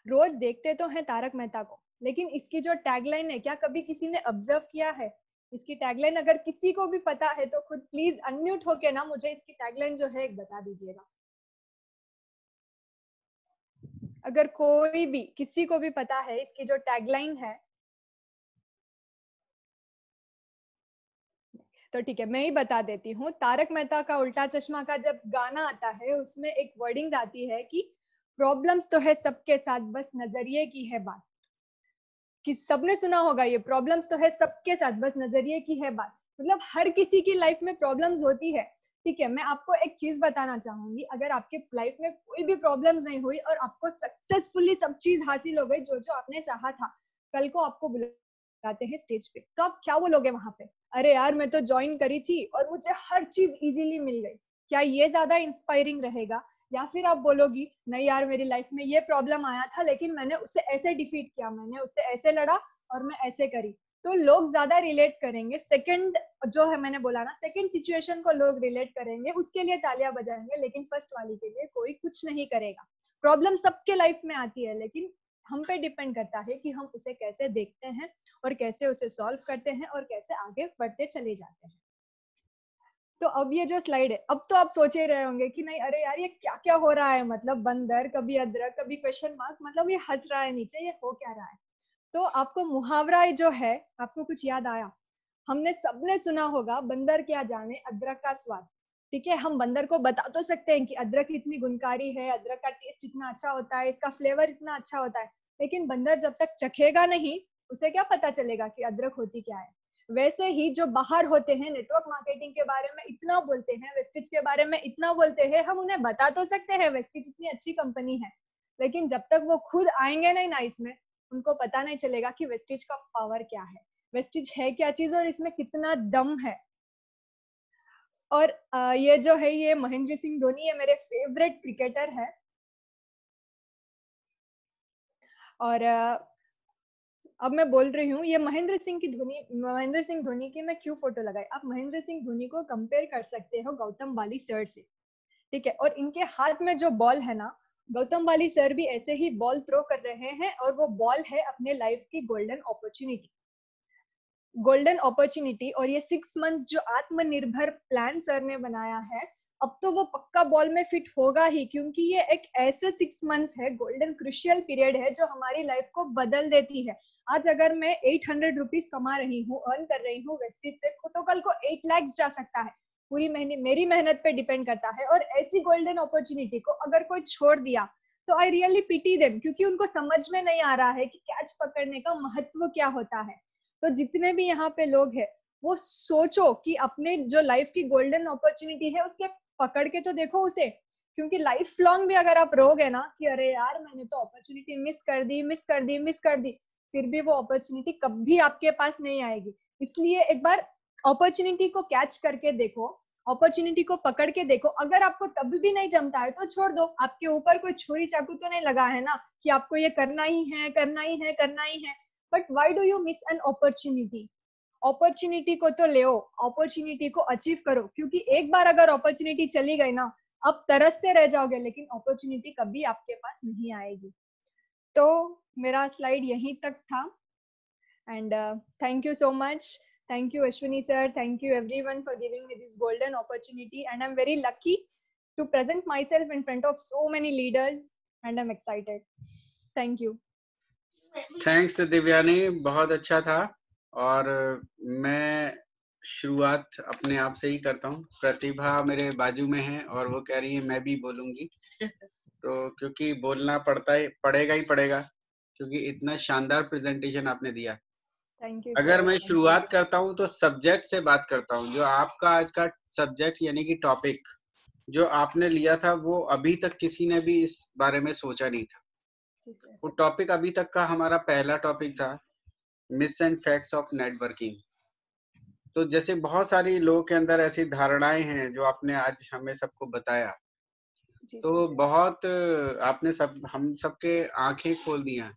S2: रोज देखते तो हैं तारक मेहता को, लेकिन इसकी जो टैगलाइन है, क्या कभी किसी ने ऑब्जर्व किया है? इसकी टैगलाइन अगर किसी को भी पता है तो खुद प्लीज अनम्यूट होके ना मुझे इसकी टैगलाइन जो है एक बता दीजिएगा। अगर कोई भी, किसी को भी पता है इसकी जो टैगलाइन है, तो ठीक है, मैं ही बता देती हूँ। तारक मेहता का उल्टा चश्मा का जब गाना आता है, उसमें एक वर्डिंग आती है कि प्रॉब्लम्स तो है सबके साथ, बस नजरिए की है बात। कि सबने सुना होगा ये, प्रॉब्लम्स तो है सबके साथ, बस नजरिए की है बात। मतलब हर किसी की लाइफ में प्रॉब्लम्स होती है, ठीक है, मैं आपको एक चीज बताना चाहूंगी, अगर आपके लाइफ में कोई भी प्रॉब्लम्स नहीं हुई और आपको सक्सेसफुली सब चीज हासिल हो गई जो जो आपने चाहा था, कल को आपको बुलाते हैं स्टेज पे, तो आप क्या बोलोगे वहां पे? अरे यार मैं तो ज्वाइन करी थी और मुझे हर चीज इजीली मिल गई। क्या ये ज्यादा इंस्पायरिंग रहेगा? या फिर आप बोलोगी नहीं यार मेरी लाइफ में ये प्रॉब्लम आया था लेकिन मैंने उसे ऐसे डिफीट किया, मैंने उससे ऐसे लड़ा और मैं ऐसे करी। तो लोग ज्यादा रिलेट करेंगे। सेकंड जो है मैंने बोला ना, सेकंड सिचुएशन को लोग रिलेट करेंगे, उसके लिए तालियां बजाएंगे, लेकिन फर्स्ट वाली के लिए कोई कुछ नहीं करेगा। प्रॉब्लम सबके लाइफ में आती है, लेकिन हम पे डिपेंड करता है कि हम उसे कैसे देखते हैं और कैसे उसे सॉल्व करते हैं और कैसे आगे बढ़ते चले जाते हैं। तो अब ये जो स्लाइड है, अब तो आप सोच ही रहे होंगे कि नहीं अरे यार ये क्या क्या हो रहा है, मतलब बंदर, कभी अदरक, कभी क्वेश्चन मार्क, मतलब ये हंस रहा है नीचे, ये हो क्या रहा है? तो आपको मुहावरा जो है, आपको कुछ याद आया? हमने सबने सुना होगा, बंदर क्या जाने अदरक का स्वाद। ठीक है, हम बंदर को बता तो सकते हैं कि अदरक इतनी गुणकारी है, अदरक का टेस्ट इतना अच्छा होता है, इसका फ्लेवर इतना अच्छा होता है, लेकिन बंदर जब तक चखेगा नहीं, उसे क्या पता चलेगा कि अदरक होती क्या है। वैसे ही जो बाहर होते हैं, नेटवर्क मार्केटिंग के बारे में इतना बोलते हैं, वेस्टिज के बारे में इतना बोलते हैं, हम उन्हें बता तो सकते हैं वेस्टिज इतनी अच्छी कंपनी है, लेकिन जब तक वो खुद आएंगे नहीं ना इसमें, उनको पता नहीं चलेगा कि वेस्टिज का पावर क्या है, वेस्टिज है क्या चीज और इसमें कितना दम है। और ये जो है, ये महेंद्र सिंह धोनी, ये मेरे फेवरेट क्रिकेटर है। और अब मैं बोल रही हूँ, ये महेंद्र सिंह धोनी की मैं क्यों फोटो लगाई? आप महेंद्र सिंह धोनी को कंपेयर कर सकते हो गौतम बाली सर से। ठीक है, और इनके हाथ में जो बॉल है ना, गौतम बाली सर भी ऐसे ही बॉल थ्रो कर रहे हैं, और वो बॉल है अपने लाइफ की गोल्डन अपॉर्चुनिटी। और ये 6 मंथ जो आत्मनिर्भर प्लान सर ने बनाया है, अब तो वो पक्का बॉल में फिट होगा ही, क्योंकि ये एक ऐसे 6 मंथ्स है, गोल्डन क्रुशियल पीरियड है, जो हमारी लाइफ को बदल देती है। आज अगर मैं 800 रुपीज कमा रही हूँ, अर्न कर रही हूँ वेस्टिज से, तो कल को 8 लाख जा सकता है। पूरी महीने मेरी मेहनत पे डिपेंड करता है। और ऐसी गोल्डन अपॉर्चुनिटी को अगर कोई छोड़ दिया, तो आई रियली पिटी देम, क्योंकि उनको समझ में नहीं आ रहा है कि कैच पकड़ने का महत्व क्या होता है। तो जितने भी यहाँ पे लोग हैं, वो सोचो कि अपने जो लाइफ की गोल्डन अपॉर्चुनिटी है, उसके पकड़ के तो देखो उसे। क्योंकि लाइफ लॉन्ग भी अगर आप रहोगे ना कि अरे यार मैंने तो अपॉर्चुनिटी मिस कर दी, फिर भी वो अपॉर्चुनिटी कभी आपके पास नहीं आएगी। इसलिए एक बार अपॉर्चुनिटी को कैच करके देखो, अपॉर्चुनिटी को पकड़ के देखो। अगर आपको तब भी नहीं जमता है तो छोड़ दो, आपके ऊपर कोई छुरी चाकू तो नहीं लगा है ना कि आपको ये करना ही है, करना ही है, करना ही है। But why do you miss an opportunity? Opportunity को तो ले, अपॉर्चुनिटी को अचीव करो, क्योंकि एक बार अगर अपॉर्चुनिटी चली गई ना, अब तरसते रह जाओगे, लेकिन अपॉर्चुनिटी कभी आपके पास नहीं आएगी। तो मेरा स्लाइड यहीं तक था। And thank you so much, thank you Ashwini sir, thank you everyone for giving me this golden opportunity, and I'm very lucky to present myself in front of so many leaders, and I'm excited. Thank you.
S1: Thanks Divyani, बहुत अच्छा था। और मैं शुरुआत अपने आप से ही करता हूँ। प्रतिभा मेरे बाजू में है और वो कह रही है मैं भी बोलूंगी। तो क्योंकि बोलना पड़ेगा ही पड़ेगा, क्योंकि इतना शानदार प्रेजेंटेशन आपने दिया।
S2: थैंक यू
S1: अगर
S2: सर।
S1: मैं शुरुआत करता हूँ तो सब्जेक्ट से बात करता हूँ। जो आपका आज का सब्जेक्ट यानी कि टॉपिक जो आपने लिया था, वो अभी तक किसी ने भी इस बारे में सोचा नहीं था। वो टॉपिक अभी तक का हमारा पहला टॉपिक था, miss and facts of networking. तो जैसे बहुत सारी लोगों के अंदर ऐसी धारणाएं हैं जो आपने आज हमें सबको बताया, तो बहुत आपने हम सबके आंखें खोल दी हैं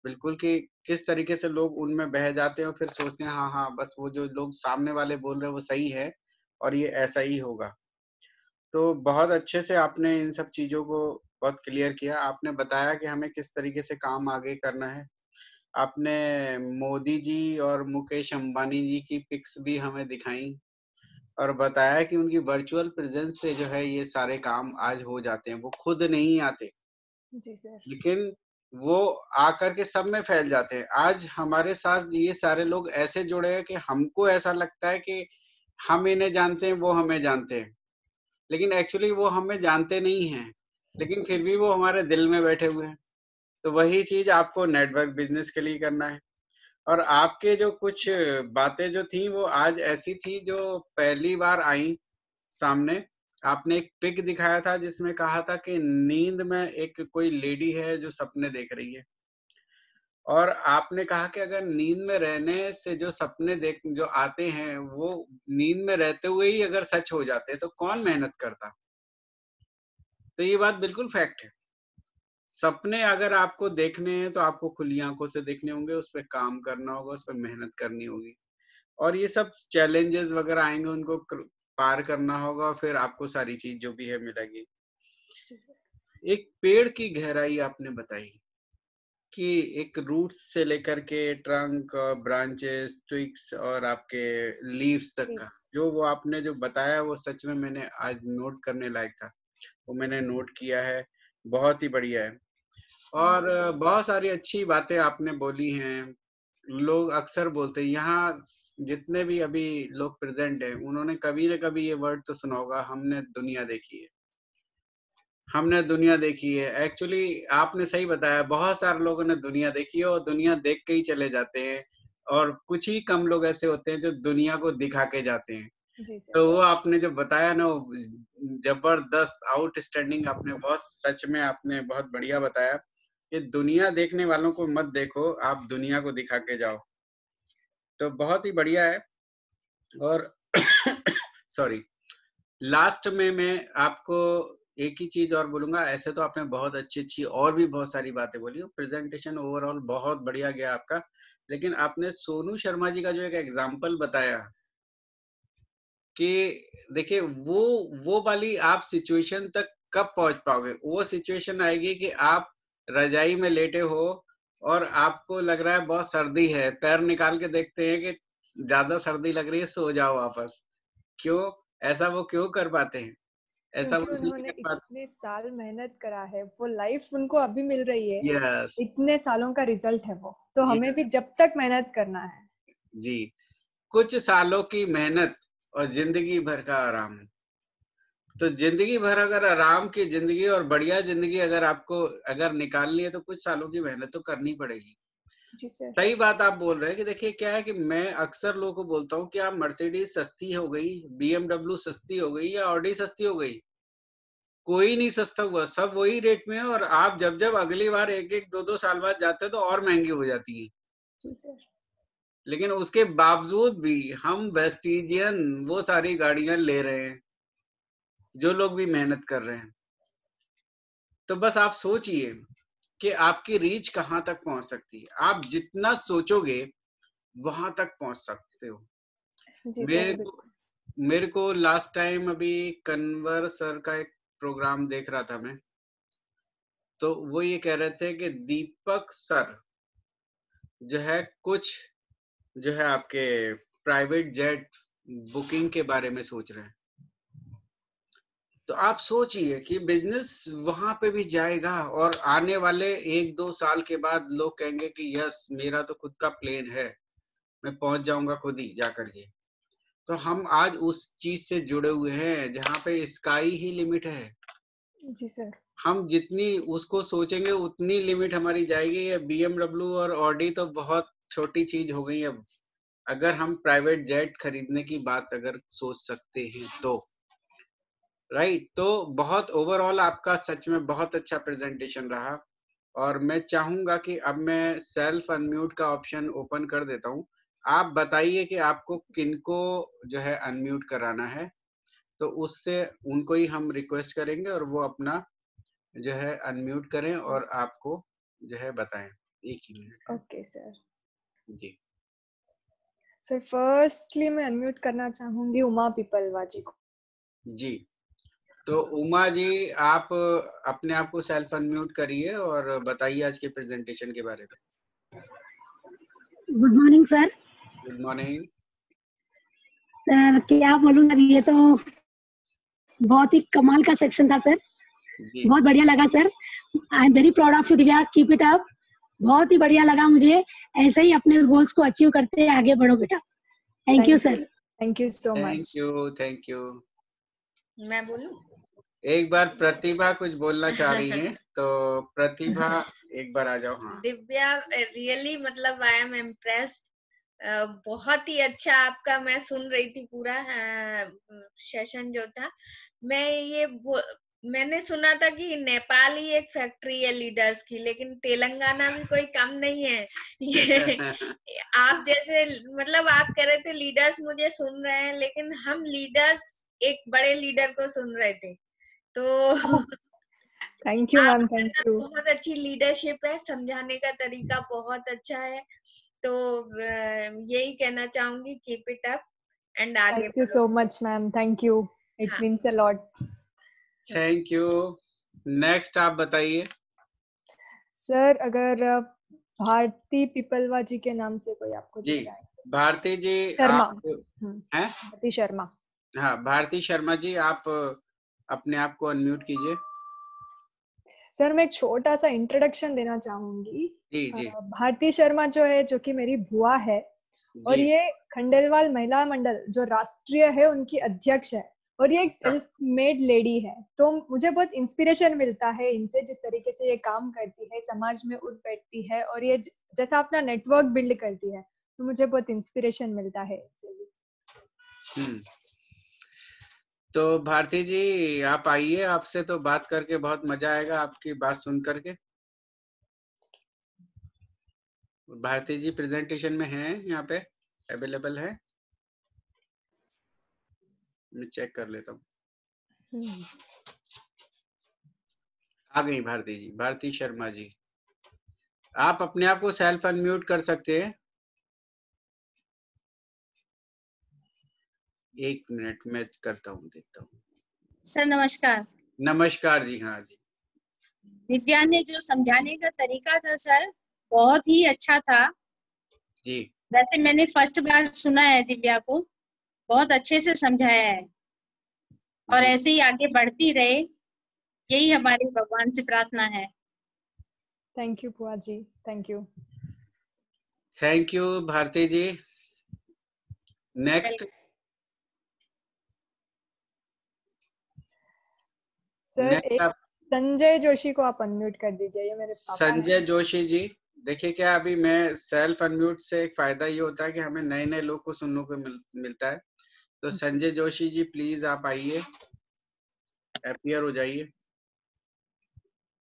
S1: बिल्कुल, कि किस तरीके से लोग उनमें बह जाते हैं और फिर सोचते हैं हाँ हाँ बस वो जो लोग सामने वाले बोल रहे हैं वो सही है और ये ऐसा ही होगा। तो बहुत अच्छे से आपने इन सब चीजों को बहुत क्लियर किया। आपने बताया कि हमें किस तरीके से काम आगे करना है। आपने मोदी जी और मुकेश अंबानी जी की पिक्स भी हमें दिखाई और बताया कि उनकी वर्चुअल प्रेजेंस से जो है ये सारे काम आज हो जाते हैं। वो खुद नहीं आते
S2: जी सर,
S1: लेकिन वो आकर के सब में फैल जाते हैं। आज हमारे साथ ये सारे लोग ऐसे जुड़े हैं कि हमको ऐसा लगता है कि हम इन्हें जानते हैं, वो हमें जानते हैं, लेकिन एक्चुअली वो हमें जानते नहीं हैं, लेकिन फिर भी वो हमारे दिल में बैठे हुए हैं। तो वही चीज आपको नेटवर्क बिजनेस के लिए करना है। और आपके जो कुछ बातें जो थी वो आज ऐसी थी जो पहली बार आई सामने, आपने एक पिक दिखाया था जिसमें कहा था कि नींद में एक कोई लेडी है जो सपने देख रही है, और आपने कहा कि अगर नींद में रहने से जो सपने देख जो आते हैं वो नींद में रहते हुए ही अगर सच हो जाते तो कौन मेहनत करता। तो ये बात बिल्कुल फैक्ट है। सपने अगर आपको देखने हैं तो आपको खुली आंखों से देखने होंगे, उस पर काम करना होगा, उस पर मेहनत करनी होगी, और ये सब चैलेंजेस वगैरह आएंगे उनको पार करना होगा, फिर आपको सारी चीज जो भी है मिलेगी। एक पेड़ की गहराई आपने बताई कि एक रूट्स से लेकर के ट्रंक और ब्रांचेस, ट्विग्स और आपके लीव्स तक का जो वो आपने जो बताया वो सच में मैंने आज नोट करने लायक था, वो मैंने नोट किया है। बहुत ही बढ़िया है, और बहुत सारी अच्छी बातें आपने बोली हैं। लोग अक्सर बोलते हैं, यहाँ जितने भी अभी लोग प्रेजेंट हैं उन्होंने कभी न कभी ये वर्ड तो सुना होगा, हमने दुनिया देखी है, हमने दुनिया देखी है। एक्चुअली आपने सही बताया, बहुत सारे लोगों ने दुनिया देखी है और दुनिया देख के ही चले जाते हैं, और कुछ ही कम लोग ऐसे होते हैं जो दुनिया को दिखा के जाते हैं।
S2: जी सर।
S1: तो वो आपने जो बताया ना वो जबरदस्त आउटस्टैंडिंग, आपने बहुत सच में आपने बहुत बढ़िया बताया कि दुनिया देखने वालों को मत देखो, आप दुनिया को दिखा के जाओ। तो बहुत ही बढ़िया है। और सॉरी, लास्ट में मैं आपको एक ही चीज और बोलूंगा। ऐसे तो आपने बहुत अच्छी और भी बहुत सारी बातें बोली, प्रेजेंटेशन ओवरऑल बहुत बढ़िया गया आपका, लेकिन आपने सोनू शर्मा जी का जो एक एग्जाम्पल बताया कि देखिए वो वाली आप सिचुएशन तक कब पहुंच पाओगे। वो सिचुएशन आएगी कि आप रजाई में लेटे हो और आपको लग रहा है बहुत सर्दी है, पैर निकाल के देखते हैं कि ज्यादा सर्दी लग रही है, सो जाओ वापस। क्यों ऐसा वो क्यों कर पाते हैं? ऐसा
S2: क्योंकि
S1: वो इसलिए
S2: उन्होंने
S1: कर पाते।
S2: इतने साल मेहनत करा है, वो लाइफ उनको अभी मिल रही है,
S1: यस,
S2: इतने सालों का रिजल्ट है वो, तो हमें भी
S1: यस
S2: जब तक मेहनत करना है।
S1: जी। कुछ सालों की मेहनत और जिंदगी भर का आराम। तो जिंदगी भर अगर आराम की जिंदगी और बढ़िया जिंदगी अगर आपको अगर निकालनी है तो कुछ सालों की मेहनत तो करनी पड़ेगी।
S2: जी सर।
S1: सही बात आप बोल रहे हैं कि देखिए क्या है कि मैं अक्सर लोगों को बोलता हूँ कि आप मर्सिडीज सस्ती हो गई, BMW सस्ती हो गई या ऑडी सस्ती हो गई, कोई नहीं सस्ता हुआ, सब वही रेट में है, और आप जब जब अगली बार एक एक दो दो साल बाद जाते हैं तो और महंगी हो जाती है।
S2: जी सर।
S1: लेकिन उसके बावजूद भी हम वेस्टिजियन वो सारी गाड़ियां ले रहे हैं, जो लोग भी मेहनत कर रहे हैं। तो बस आप सोचिए कि आपकी रीच कहाँ तक पहुंच सकती है। आप जितना सोचोगे वहां तक पहुंच सकते हो।
S2: जी सर,
S1: मेरे को
S2: बिल्कुल।
S1: मेरे को लास्ट टाइम अभी कन्वर सर का एक प्रोग्राम देख रहा था मैं, तो वो ये कह रहे थे कि दीपक सर जो है कुछ जो है आपके प्राइवेट जेट बुकिंग के बारे में सोच रहे हैं। तो आप सोचिए कि बिजनेस वहां पे भी जाएगा, और आने वाले 1-2 साल के बाद लोग कहेंगे कि यस मेरा तो खुद का प्लेन है, मैं पहुंच जाऊंगा खुद ही जा करके। तो हम आज उस चीज से जुड़े हुए हैं जहाँ पे स्काई ही लिमिट है।
S2: जी सर।
S1: हम जितनी उसको सोचेंगे उतनी लिमिट हमारी जाएगी। ये BMW और ऑडी तो बहुत छोटी चीज हो गई अब, अगर हम प्राइवेट जेट खरीदने की बात अगर सोच सकते हैं तो। राइट, तो बहुत ओवरऑल आपका सच में बहुत अच्छा प्रेजेंटेशन रहा, और मैं चाहूंगा कि अब मैं सेल्फ अनम्यूट का ऑप्शन ओपन कर देता हूँ। आप बताइए कि आपको किनको जो है अनम्यूट कराना है, तो उससे उनको ही हम रिक्वेस्ट करेंगे और वो अपना जो है अनम्यूट करें और आपको जो है बताएं। एक ही मिनट है
S2: ओके सर।
S1: जी।
S2: सर फर्स्टली मैं अनम्यूट करना चाहूंगी उमा पिपलवा जी को।
S1: जी, तो उमा जी आप अपने आप को सेल्फ अनम्यूट करिए और बताइए आज के प्रेजेंटेशन के बारे में।
S3: Good morning sir.
S1: Good morning
S3: sir क्या बोलूं सर, ये तो बहुत ही कमाल का सेक्शन था सर,
S1: जी।
S3: बहुत बढ़िया लगा sir. I am very proud of you Divya, keep it up. बहुत ही बढ़िया लगा मुझे, ऐसे ही अपने गोल्स को अचीव करते आगे बढ़ो बेटा। Thank you sir.
S2: Thank you so
S1: thank
S2: much.
S1: You, thank you.
S4: मैं बोलूं?
S1: एक बार प्रतिभा कुछ बोलना चाह रही हैं, तो प्रतिभा एक बार आ जाओ। हाँ
S4: दिव्या, रियली मतलब आई एम इम्प्रेस्ड। बहुत ही अच्छा आपका, मैं सुन रही थी पूरा सेशन जो था, मैंने सुना था कि नेपाल ही एक फैक्ट्री है लीडर्स की, लेकिन तेलंगाना भी कोई कम नहीं है। ये आप जैसे मतलब आप कह रहे थे लीडर्स मुझे सुन रहे हैं, लेकिन हम लीडर्स एक बड़े लीडर को सुन रहे थे। तो
S2: थैंक यू मैम,
S4: आपके
S2: थैंक
S4: अंदर
S2: यू।
S4: बहुत अच्छी लीडरशिप है, समझाने का तरीका बहुत अच्छा है। तो यही कहना चाहूंगी, कीप इट अप एंड आगे
S2: थैंक यू
S4: बढ़ो।
S2: So much ma'am, thank you, it
S4: हाँ।
S2: Means a lot.
S1: Thank you. Next आप बताइए।
S2: सर अगर भारती पिपलवा जी के नाम से कोई आपको
S1: जी,
S2: दिख रहा है?
S1: भारती जी
S2: शर्मा।
S1: आप हैं?
S2: भारती शर्मा।
S1: हाँ, भारती शर्मा जी, आप अपने आप को अनम्यूट कीजिए।
S2: सर मैं एक छोटा सा इंट्रोडक्शन देना चाहूंगी।
S1: जी जी
S2: भारती शर्मा जो है, जो कि मेरी बुआ है, और
S1: जी।
S2: ये खंडेलवाल महिला मंडल जो राष्ट्रीय है उनकी अध्यक्ष है, और ये एक सेल्फ मेड लेडी है। तो मुझे बहुत इंस्पिरेशन मिलता है इनसे, जिस तरीके से ये काम करती है, समाज में उठ बैठती है, और ये जैसा अपना नेटवर्क बिल्ड करती है, तो मुझे बहुत इंस्पिरेशन मिलता है इनसे भी।
S1: तो भारती जी आप आइए, आपसे तो बात करके बहुत मजा आएगा, आपकी बात सुन करके। भारती जी प्रेजेंटेशन में हैं, यहाँ पे अवेलेबल है, मैं चेक कर लेता हूँ। आ गई भारती जी, भारती शर्मा जी, आप अपने आप को सेल्फ अनम्यूट कर सकते हैं। एक मिनट में करता हूँ, देखता हूँ।
S5: सर नमस्कार।
S1: नमस्कार जी। हाँ जी।
S5: दिव्या ने जो समझाने का तरीका था सर, बहुत ही अच्छा था
S1: जी।
S5: वैसे मैंने फर्स्ट बार सुना है दिव्या को, बहुत अच्छे से समझाया है, और
S1: जी।
S5: ऐसे ही आगे बढ़ती रहे, यही हमारी भगवान से प्रार्थना है।
S2: थैंक यू बुआ ji, thank you.
S1: Thank you Bharti ji. Next.
S2: Sir
S1: next
S2: एक
S1: आप
S2: संजय जोशी को आप अनम्यूट कर दीजिए, ये मेरे पापा हैं।
S1: संजय जोशी जी, देखिए क्या अभी मैं सेल्फ अनम्यूट से एक फायदा ये होता है कि हमें नए नए लोग को सुनने को मिलता है। तो संजय जोशी जी प्लीज आप आइए, अपीयर हो जाइए।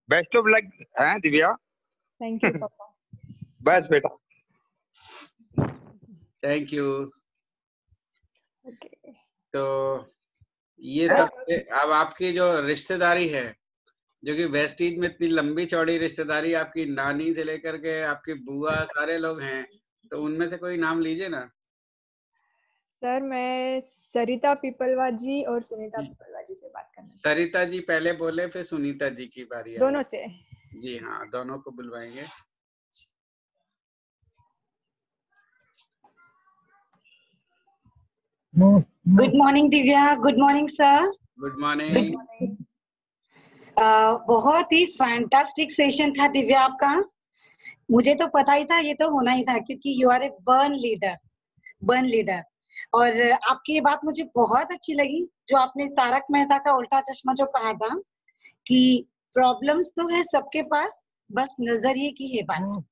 S6: बेस्ट ऑफ लक है दिव्या।
S2: थैंक यू पापा।
S6: बस बेटा।
S1: Thank you.
S2: ओके।
S1: तो ये सब अब आपकी जो रिश्तेदारी है, जो कि वेस्टीज में इतनी लंबी चौड़ी रिश्तेदारी, आपकी नानी से लेकर के आपकी बुआ सारे लोग हैं, तो उनमें से कोई नाम लीजिए ना।
S2: सर मैं सरिता पिपलवा जी और सुनीता पिपलवा जी से बात करना चाहती
S1: सरिता जी पहले बोले, फिर सुनीता जी की बारी
S2: हूँ, दोनों से।
S1: जी हाँ, दोनों को बुलवाएंगे।
S7: Good morning Divya, good morning sir.
S1: Good morning.
S7: बहुत ही फैंटास्टिक सेशन था दिव्या आपका। मुझे तो पता ही था ये तो होना ही था, क्योंकि you are a born leader. और आपकी ये बात मुझे बहुत अच्छी लगी, जो आपने तारक मेहता का उल्टा चश्मा जो कहा था कि प्रॉब्लम्स तो है सबके पास, बस नजरिए की है बात।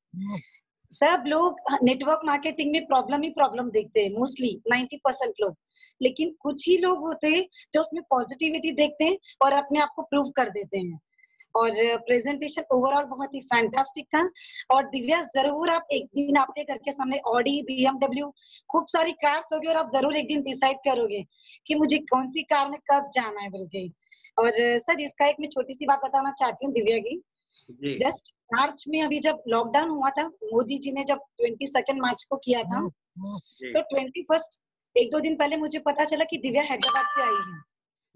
S7: सब लोग नेटवर्क मार्केटिंग में प्रॉब्लम ही प्रॉब्लम देखते हैं, मोस्टली 90% लोग, लेकिन कुछ ही लोग होते हैं जो उसमें पॉजिटिविटी देखते हैं और अपने आप को प्रूव कर देते हैं। और प्रेजेंटेशन ओवरऑल बहुत ही फैंटास्टिक था। और दिव्या जरूर आप एक दिन आपके घर के सामने ऑडी, BMW, खूब सारी कार्स होगी, और आप जरूर एक दिन डिसाइड करोगे कि मुझे कौन सी कार में कब जाना है बोल के। और सर इसका एक मैं छोटी सी बात बताना चाहती हूँ दिव्या की। जस्ट मार्च में अभी जब लॉकडाउन हुआ था, मोदी जी ने जब 22 मार्च को किया था, तो 21 एक दो दिन पहले मुझे पता चला कि दिव्या हैदराबाद से आई है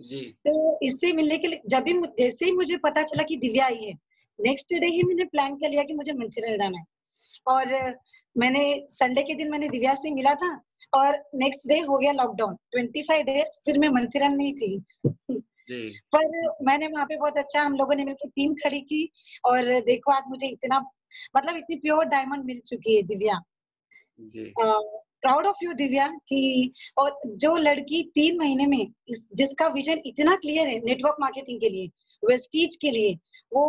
S1: जी।
S7: तो इससे मिलने के लिए जब भी जैसे ही मुझे पता चला कि दिव्या आई है, नेक्स्ट डे ही मैंने प्लान कर लिया कि मुझे मंचूरियन जाना है। और मैंने संडे के दिन मैंने दिव्या से मिला था, और नेक्स्ट डे हो गया लॉकडाउन, 25 डेज फिर मैं मंचूरियन में ही थी।
S1: जी।
S7: पर मैंने वहाँ पे बहुत अच्छा हम लोगों ने मिलकर टीम खड़ी की, और देखो आज मुझे इतना मतलब इतनी प्योर डायमंड मिल चुकी है दिव्या।
S1: जी।
S7: प्राउड ऑफ यू दिव्या कि और जो लड़की 3 महीने में जिसका विजन इतना क्लियर है नेटवर्क मार्केटिंग के लिए, वेस्टीज के लिए, वो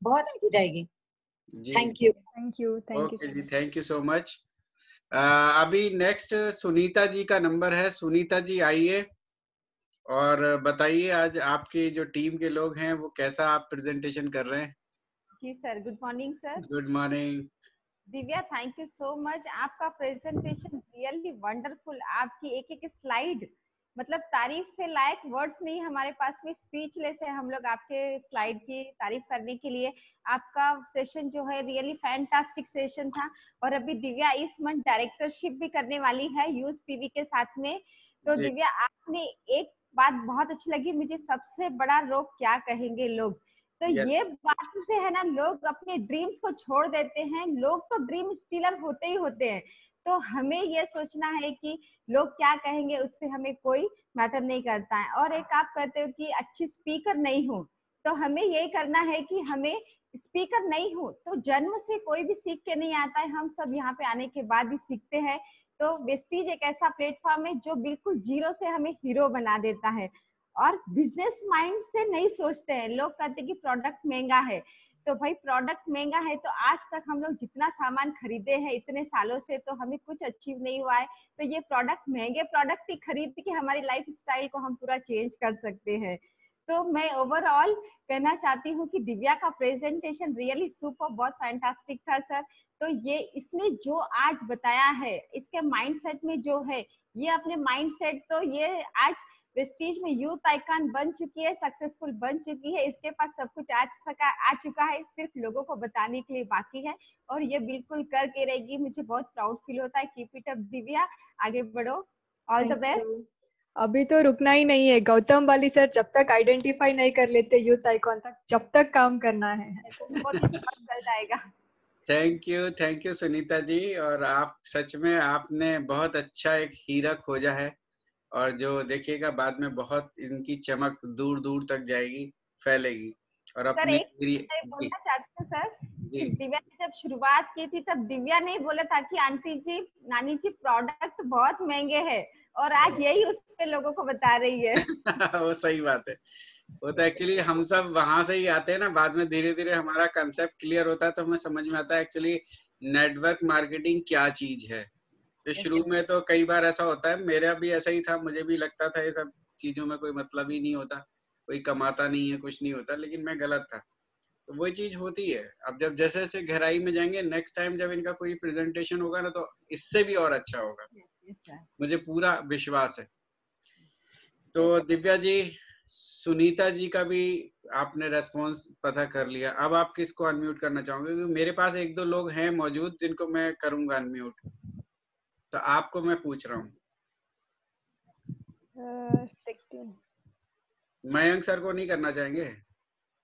S7: बहुत आगे जाएगी। Thank you.
S2: Thank you.
S1: Okay ji, thank you so much. अभी नेक्स्ट सुनीता जी का नंबर है। सुनीता जी आइए, और बताइए आज आपकी जो टीम के लोग हैं वो कैसा आप प्रेजेंटेशन कर रहे हैं?
S8: जी sir, good morning sir.
S1: Good morning.
S8: Divya, thank you so much. आपका प्रेजेंटेशन रियली वंडरफुल। आपकी एक एक स्लाइड मतलब तारीफ के लायक वर्ड्स नहीं हमारे पास में, स्पीचलेस है हम लोग आपके स्लाइड की तारीफ करने के लिए। आपका सेशन जो है रियली फैंटास्टिक सेशन था। और अभी दिव्या इस मंथ डायरेक्टरशिप भी करने वाली है यूज पीवी के साथ में। तो
S1: जी।
S8: दिव्या, आपने एक बात बहुत अच्छी लगी मुझे, सबसे बड़ा रोग क्या कहेंगे लोग। तो
S1: Yes.
S8: ये बात से है ना, लोग अपने ड्रीम्स को छोड़ देते हैं। लोग तो ड्रीम स्टीलर होते ही होते हैं। तो हमें ये सोचना है कि लोग क्या कहेंगे उससे हमें कोई मैटर नहीं करता है। और एक आप कहते हो कि अच्छी स्पीकर नहीं हूँ, तो हमें यही करना है कि हमें स्पीकर नहीं हूँ तो जन्म से कोई भी सीख के नहीं आता है, हम सब यहाँ पे आने के बाद ही सीखते हैं। तो वेस्टीज एक ऐसा प्लेटफॉर्म है जो बिल्कुल जीरो से हमें हीरो बना देता है। और बिजनेस माइंड से नहीं सोचते हैं। लोग कहते हैं कि प्रोडक्ट महंगा है, तो भाई प्रोडक्ट महंगा है तो आज तक हम लोग जितना सामान खरीदे हैं इतने सालों से, तो हमें कुछ अचीव नहीं हुआ है। तो ये प्रोडक्ट, महंगे प्रोडक्ट ही खरीद के हमारी लाइफ स्टाइल को हम पूरा चेंज कर सकते हैं। तो मैं ओवरऑल कहना चाहती हूँ कि दिव्या का प्रेजेंटेशन रियली सुपर, बहुत फैंटास्टिक था सर। तो ये इसने जो आज बताया है, इसके माइंडसेट में जो है, ये अपने माइंडसेट तो ये आज वेस्टीज में यूथ आइकन बन चुकी है, सक्सेसफुल बन चुकी है। इसके पास सब कुछ आ चुका है, सिर्फ लोगों को बताने के लिए बाकी है। और ये बिल्कुल करके रहेगी। मुझे बहुत प्राउड फील होता है। कीप इट अप दिव्या, आगे बढ़ो। All the best.
S2: अभी तो रुकना ही नहीं है गौतम बाली सर, जब तक आइडेंटिफाई नहीं कर लेते यूथ आइकॉन तक, जब तक काम करना है।
S8: बहुत चल जाएगा।
S1: Thank you Sunita ji. और आप सच में आपने बहुत अच्छा एक हीरा खोजा है, और जो देखिएगा बाद में बहुत इनकी चमक दूर दूर तक जाएगी, फैलेगी। और
S8: सर
S1: अपने
S8: एक बोलना चाहती हूँ सर कि दिव्या ने जब शुरुआत की थी तब दिव्या ने बोला था कि आंटी जी, नानी जी, प्रोडक्ट बहुत महंगे हैं, और आज यही उस पे लोगों को बता रही है।
S1: वो सही बात है। वो तो एक्चुअली हम सब वहां से ही आते हैं ना, बाद में धीरे धीरे हमारा कंसेप्ट क्लियर होता है तो हमें समझ में आता है एक्चुअली नेटवर्क मार्केटिंग क्या चीज है। तो शुरू में तो कई बार ऐसा होता है, मेरा भी ऐसा ही था, मुझे भी लगता था ये सब चीजों में कोई मतलब ही नहीं होता, कोई कमाता नहीं है, कुछ नहीं होता, लेकिन मैं गलत था। तो वही चीज होती है। अब जब जैसे जैसे गहराई में जाएंगे, नेक्स्ट टाइम जब इनका कोई प्रेजेंटेशन होगा ना, तो इससे भी और अच्छा होगा, मुझे पूरा विश्वास है। तो दिव्या जी, सुनीता जी का भी आपने रेस्पॉन्स पता कर लिया। अब आप किसको अनम्यूट करना चाहोगे? क्योंकि मेरे पास एक दो लोग हैं मौजूद जिनको मैं करूंगा अनम्यूट, तो आपको मैं पूछ रहा हूँ। मयंक सर को नहीं करना चाहेंगे?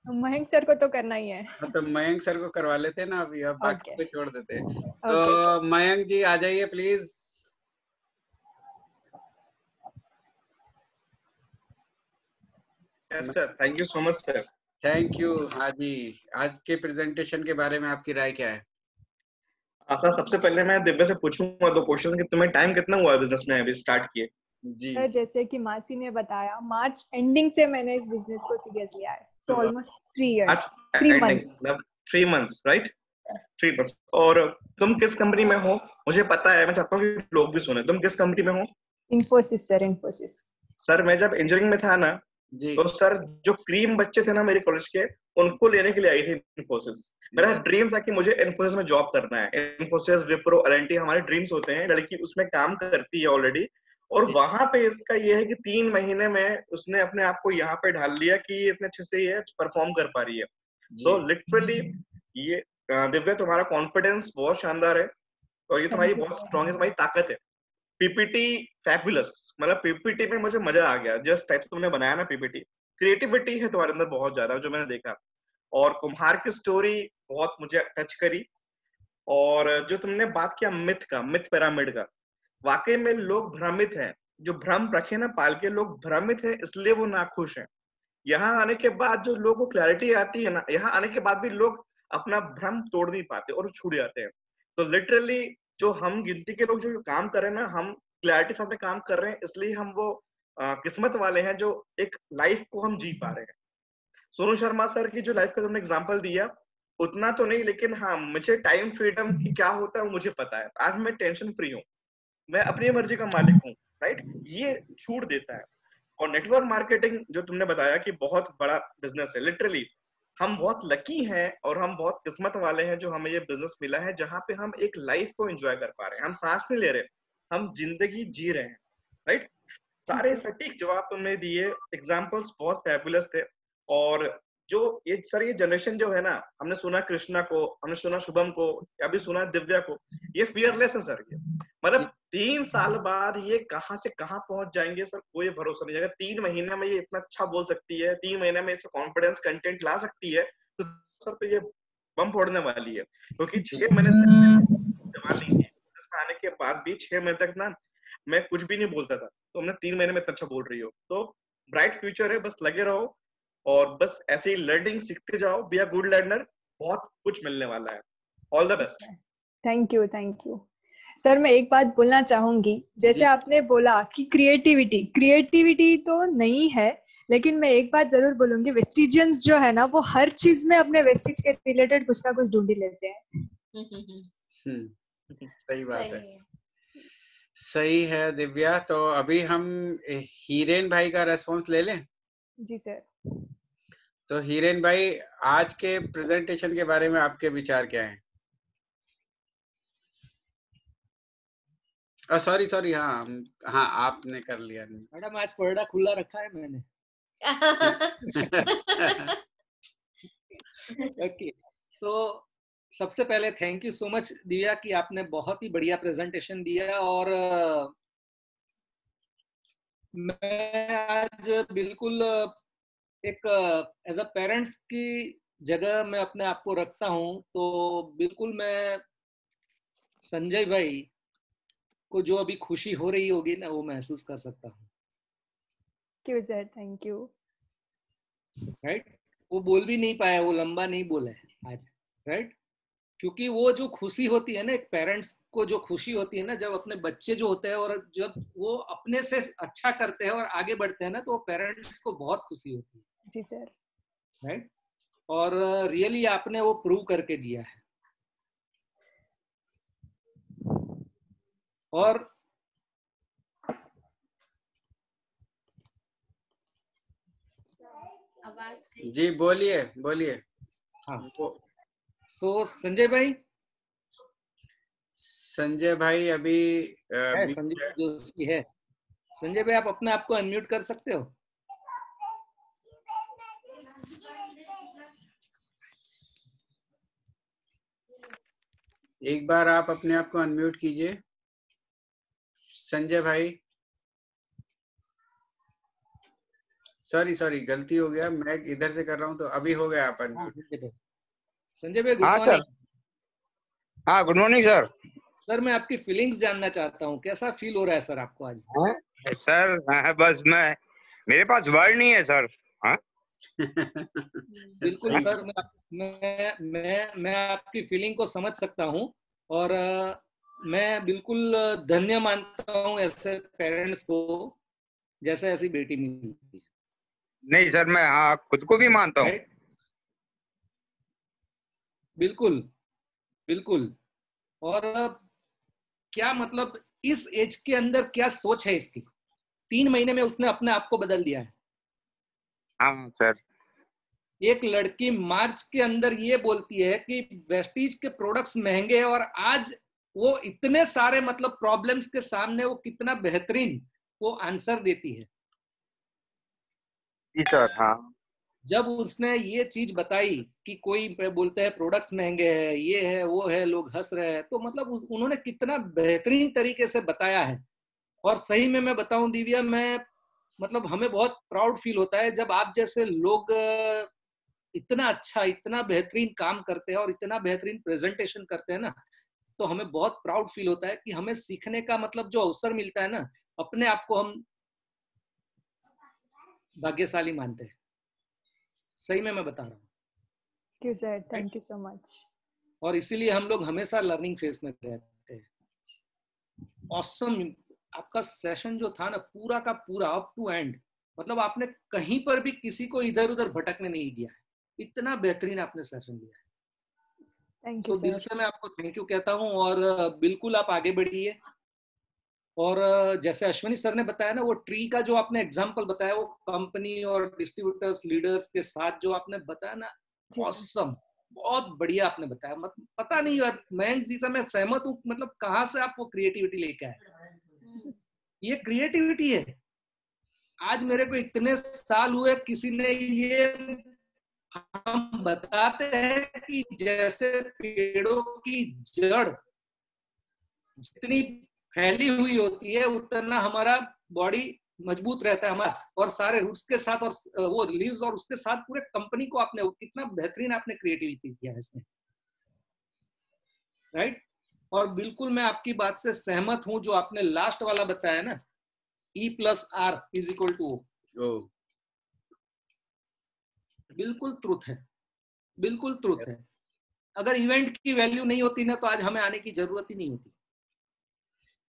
S2: मयंक सर को तो करना ही है।
S1: तो मयंक सर को करवा लेते हैं ना अभी, अब बाकी को छोड़ देते हैं। तो
S2: Okay.
S1: मयंक जी आ जाइए please.
S9: Yes sir, thank you so much sir.
S1: Thank you. हाँ जी, आज के प्रेजेंटेशन के बारे में आपकी राय क्या है?
S9: सर सबसे पहले मैं दिव्या से पूछूंगा दो क्वेश्चन कि तुम्हें टाइम कितना हुआ है बिजनेस में अभी स्टार्ट किए?
S1: जी
S2: सर, जैसे कि मासी ने बताया, मार्च एंडिंग से मैंने इस बिजनेस को सीरियस लिया है। सो ऑलमोस्ट 3 years, 3 months,
S9: मतलब 3 months, राइट? 3 months। और तुम किस कंपनी में हो? मुझे पता है, मैं चाहता हूँ कि लोग भी सुने। तुम किस कंपनी में हो?
S2: इन्फोसिस सर, इन्फोसिस।
S9: सर मैं जब इंजीनियरिंग में था ना, तो सर जो क्रीम बच्चे थे ना मेरे कॉलेज के, उनको लेने के लिए आई थी इन्फोसिस। मेरा ड्रीम था कि मुझे इन्फोसिस में जॉब करना है। इन्फोसिस, विप्रो, एल&टी हमारे ड्रीम्स होते हैं। लड़की उसमें काम करती है ऑलरेडी, और वहां पे इसका ये है कि 3 महीने में उसने अपने आप को यहाँ पे ढाल लिया कि इतने अच्छे से ये परफॉर्म कर पा रही है। तो लिटरली ये दिव्या, तुम्हारा कॉन्फिडेंस बहुत शानदार है, और ये तुम्हारी बहुत स्ट्रॉन्ग है, तुम्हारी ताकत है। पीपीटी फैबुलस, मतलब पीपीटी में मुझे मजा आ गया। जस्ट टाइप तुमने बनाया ना पीपीटी, क्रिएटिविटी है तुम्हारे अंदर बहुत ज्यादा जो मैंने देखा। और कुम्हार की स्टोरी बहुत मुझे टच करी। और जो तुमने बात किया मिथ का, मिथ पिरामिड का, वाकई में लोग भ्रमित हैं। जो भ्रम रखे ना पाल के, लोग भ्रमित हैं, इसलिए वो नाखुश हैं। यहाँ आने के बाद जो लोगों को क्लैरिटी आती है ना, यहाँ आने के बाद भी लोग अपना भ्रम तोड़ नहीं पाते और छूट जाते हैं। तो लिटरली जो हम गिनती के लोग जो काम कर रहे हैं ना, हम क्लैरिटी साथ में काम कर रहे हैं, इसलिए हम वो किस्मत वाले हैं जो एक लाइफ को हम जी पा रहे हैं। सोनू शर्मा सर की जो लाइफ का तुमने एग्जांपल दिया, उतना तो नहीं, लेकिन हाँ, मुझे टाइम फ्रीडम की क्या होता है वो मुझे पता है। आज मैं टेंशन फ्री हूँ, मैं अपनी मर्जी का मालिक हूँ, राइट? ये छूट देता है। और नेटवर्क मार्केटिंग जो तुमने बताया कि बहुत बड़ा बिजनेस है, लिटरली हम बहुत लकी हैं और हम बहुत किस्मत वाले हैं जो हमें ये बिजनेस मिला है, जहाँ पे हम एक लाइफ को एंजॉय कर पा रहे हैं। हम सांस नहीं ले रहे, हम जिंदगी जी रहे हैं, राइट। सारे सटीक जवाब तुमने दिए, एग्जाम्पल्स बहुत फैबुलस थे। और जो ये सर ये जनरेशन जो है ना, हमने सुना कृष्णा को, हमने सुना शुभम को, अभी सुना दिव्या को, ये फियरलेस है सर। ये मतलब 3 साल बाद ये कहाँ से कहाँ पहुंच जाएंगे सर, कोई भरोसा नहीं। अगर 3 महीने में ये इतना अच्छा बोल सकती है, 3 महीने में इसे कॉन्फिडेंस कंटेंट ला सकती है, तो सर तो ये बम फोड़ने वाली है। क्योंकि 6 महीने जवान नहीं थी, इसमें आने के बाद भी 6 महीने तक ना मैं कुछ भी नहीं बोलता था, तो हमने 3 महीने में इतना अच्छा बोल रही हो। तो ब्राइट फ्यूचर है, बस लगे रहो और बस ऐसे ही लर्निंग सीखते जाओ, बी अ गुड लर्नर, बहुत कुछ मिलने वाला है। All the best.
S2: Thank you sir. मैं एक बात बोलना चाहूंगी, जैसे आपने बोला कि क्रिएटिविटी तो नहीं है, लेकिन मैं एक बात जरूर बोलूंगी, वेस्टिजियंस जो है ना वो हर चीज में अपने वेस्टिज के रिलेटेड कुछ ना कुछ ढूंढ ही लेते हैं।
S1: सही बात है, सही है दिव्या। तो अभी हम हीरेन भाई का रेस्पॉन्स ले लें।
S2: जी सर।
S1: तो हीरेन भाई, आज के प्रेजेंटेशन के बारे में आपके विचार क्या हैं? सॉरी, हाँ आपने कर लिया।
S10: मैडम आज पलड़ा खुला रखा है मैंने। ओके, सो सबसे पहले thank you so much Divya कि आपने बहुत ही बढ़िया प्रेजेंटेशन दिया। और मैं आज बिल्कुल एक एज अ पेरेंट्स की जगह मैं अपने आप को रखता हूँ, तो बिल्कुल मैं संजय भाई को जो अभी खुशी हो रही होगी ना, वो महसूस कर सकता हूँ।
S2: क्यों सर, थैंक यू।
S10: राइट, वो बोल भी नहीं पाया, वो लंबा नहीं बोला है आज, राइट। क्योंकि वो जो खुशी होती है ना, एक पेरेंट्स को जो खुशी होती है ना, जब अपने बच्चे जो होते हैं और जब वो अपने से अच्छा करते हैं और आगे बढ़ते हैं ना, तो पेरेंट्स को बहुत खुशी होती है।
S2: जी सर।
S10: राइट, और रियली आपने वो प्रूव करके दिया है। और
S1: जी बोलिए।
S10: हाँ, सो संजय भाई
S1: अभी
S10: संजय जोशी है। संजय भाई, आप अपने आप को अनम्यूट कर सकते हो?
S1: एक बार आप अपने आप को अनम्यूट कीजिए संजय भाई। सॉरी गलती हो गया, मैं इधर से कर रहा हूँ, तो अभी हो गया आप अनम्यूट।
S10: संजय भाई गुड मॉर्निंग।
S6: हाँ गुड मॉर्निंग सर।
S10: सर मैं आपकी फीलिंग्स जानना चाहता हूँ, कैसा फील हो रहा है सर आपको आज?
S6: सर बस मेरे पास वर्ड नहीं है सर। हाँ
S10: बिल्कुल सर, मैं आपकी फीलिंग को समझ सकता हूँ, और मैं बिल्कुल धन्य मानता हूँ ऐसे पेरेंट्स को जैसे ऐसी बेटी मिली।
S6: नहीं सर, मैं हाँ खुद को भी मानता हूँ।
S10: बिल्कुल। और क्या मतलब इस एज के अंदर क्या सोच है इसकी? 3 महीने में उसने अपने आप को बदल दिया है।
S6: हाँ सर।
S10: एक लड़की मार्च के अंदर ये बोलती है कि वेस्टीज के प्रोडक्ट्स महंगे हैं, और आज वो इतने सारे मतलब प्रॉब्लम्स के सामने वो कितना बेहतरीन वो आंसर देती है।
S6: जी सर। हाँ,
S10: जब उसने ये चीज बताई कि कोई बोलते हैं प्रोडक्ट्स महंगे हैं, ये है वो है, लोग हंस रहे हैं, तो मतलब उन्होंने कितना बेहतरीन तरीके से बताया है। और सही में मैं बताऊं दिव्या, मैं मतलब हमें बहुत प्राउड फील होता है जब आप जैसे लोग इतना अच्छा, इतना बेहतरीन काम करते हैं और इतना बेहतरीन प्रेजेंटेशन करते हैं ना, तो हमें बहुत प्राउड फील होता है कि हमें सीखने का मतलब जो अवसर मिलता है ना, अपने आप को हम भाग्यशाली मानते हैं। सही में मैं बता रहा हूँ।
S2: क्यों sir, thank you so much.
S10: और इसीलिए हम लोग हमेशा लर्निंग फेज में रहते हैं। ऑसम, आपका सेशन जो था ना, पूरा का पूरा अप टू एंड, मतलब आपने कहीं पर भी किसी को इधर उधर भटकने नहीं दिया है। इतना बेहतरीन आपने सेशन दिया है।
S2: थैंक यू
S10: तो दिल से मैं आपको थैंक यू कहता हूँ, और बिल्कुल आप आगे बढ़िए और जैसे अश्विनी सर ने बताया ना, वो ट्री का जो आपने एग्जांपल बताया, वो कंपनी और डिस्ट्रीब्यूटर्स लीडर्स के साथ जो आपने बताया ना, ऑसम, बहुत बढ़िया आपने बताया। पता नहीं यार मयंक जी से मैं सहमत हूँ, मतलब कहाँ से आप वो क्रिएटिविटी लेके आए। ये क्रिएटिविटी है। आज मेरे को इतने साल हुए, किसी ने ये हम बताते हैं कि जैसे पेड़ों की जड़ जितनी फैली हुई होती है उतना हमारा बॉडी मजबूत रहता है हमारा, और सारे रूट्स के साथ और वो लीव्स और उसके साथ पूरे कंपनी को आपने कितना बेहतरीन आपने क्रिएटिविटी किया है इसमें, राइट। और बिल्कुल मैं आपकी बात से सहमत हूं, जो आपने लास्ट वाला बताया ना, E+R = O, बिल्कुल ट्रुथ है, बिल्कुल ट्रुथ है। अगर इवेंट की वैल्यू नहीं होती ना, तो आज हमें आने की जरूरत ही नहीं होती।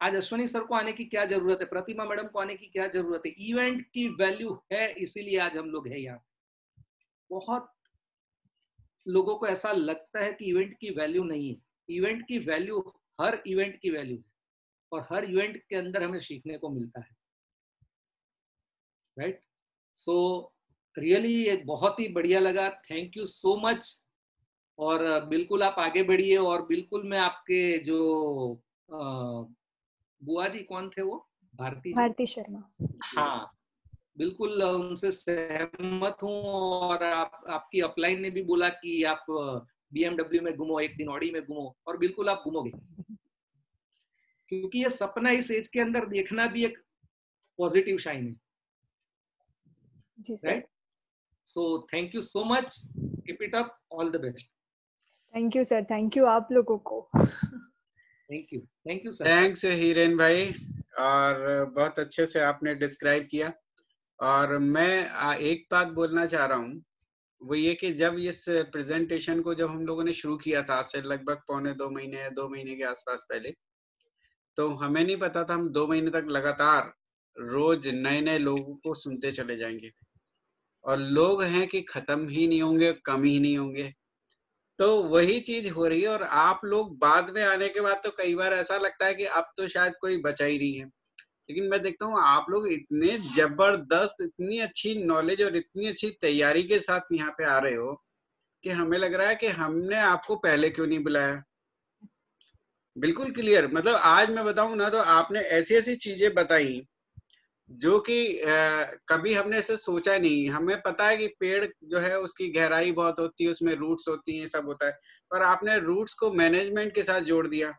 S10: आज अश्विनी सर को आने की क्या जरूरत है, प्रतिमा मैडम को आने की क्या जरूरत है। इवेंट की वैल्यू है, इसीलिए आज हम लोग हैं यहाँ। बहुत लोगों को ऐसा लगता है कि इवेंट की वैल्यू नहीं है। इवेंट की वैल्यू, हर इवेंट की वैल्यू है, और हर इवेंट के अंदर हमें सीखने को मिलता है, राइट। सो रियली एक बहुत ही बढ़िया लगा, थैंक यू सो मच। और बिल्कुल आप आगे बढ़िए, और बिल्कुल मैं आपके जो बुआ जी कौन थे वो, भारती
S2: शर्मा,
S10: हाँ, बिल्कुल उनसे सहमत हूँ। और आपकी अपलाइन ने भी बोला कि आप BMW में घूमो, एक दिन ऑडी में घूमो, और बिल्कुल आप घूमोगे, क्योंकि ये सपना इस एज के अंदर देखना भी एक पॉजिटिव शाइन है, right. So thank you so much, keep it up, all the best.
S2: Thank you sir, thank you आप लोगों को।
S10: Thank you sir.
S1: Thanks Hiren भाई, और बहुत अच्छे से आपने डिस्क्राइब किया। और मैं एक बात बोलना चाह रहा हूँ, वो ये कि जब इस प्रेजेंटेशन को जब हम लोगों ने शुरू किया था, आज से लगभग 2 महीने या 2 महीने के आसपास पहले, तो हमें नहीं पता था हम 2 महीने तक लगातार रोज नए नए लोगों को सुनते चले जाएंगे, और लोग हैं कि खत्म ही नहीं होंगे, कम ही नहीं होंगे। तो वही चीज हो रही है, और आप लोग बाद में आने के बाद तो कई बार ऐसा लगता है कि अब तो शायद कोई बचा ही नहीं है, लेकिन मैं देखता हूँ आप लोग इतने जबरदस्त, इतनी अच्छी नॉलेज और इतनी अच्छी तैयारी के साथ यहाँ पे आ रहे हो कि हमें लग रहा है कि हमने आपको पहले क्यों नहीं बुलाया। बिल्कुल क्लियर, मतलब आज मैं बताऊं ना, तो आपने ऐसी ऐसी चीजें बताई जो कि कभी हमने ऐसे सोचा नहीं। हमें पता है कि पेड़ जो है उसकी गहराई बहुत होती है, उसमें रूट्स होती हैं, सब होता है, पर आपने रूट्स को मैनेजमेंट के साथ जोड़ दिया,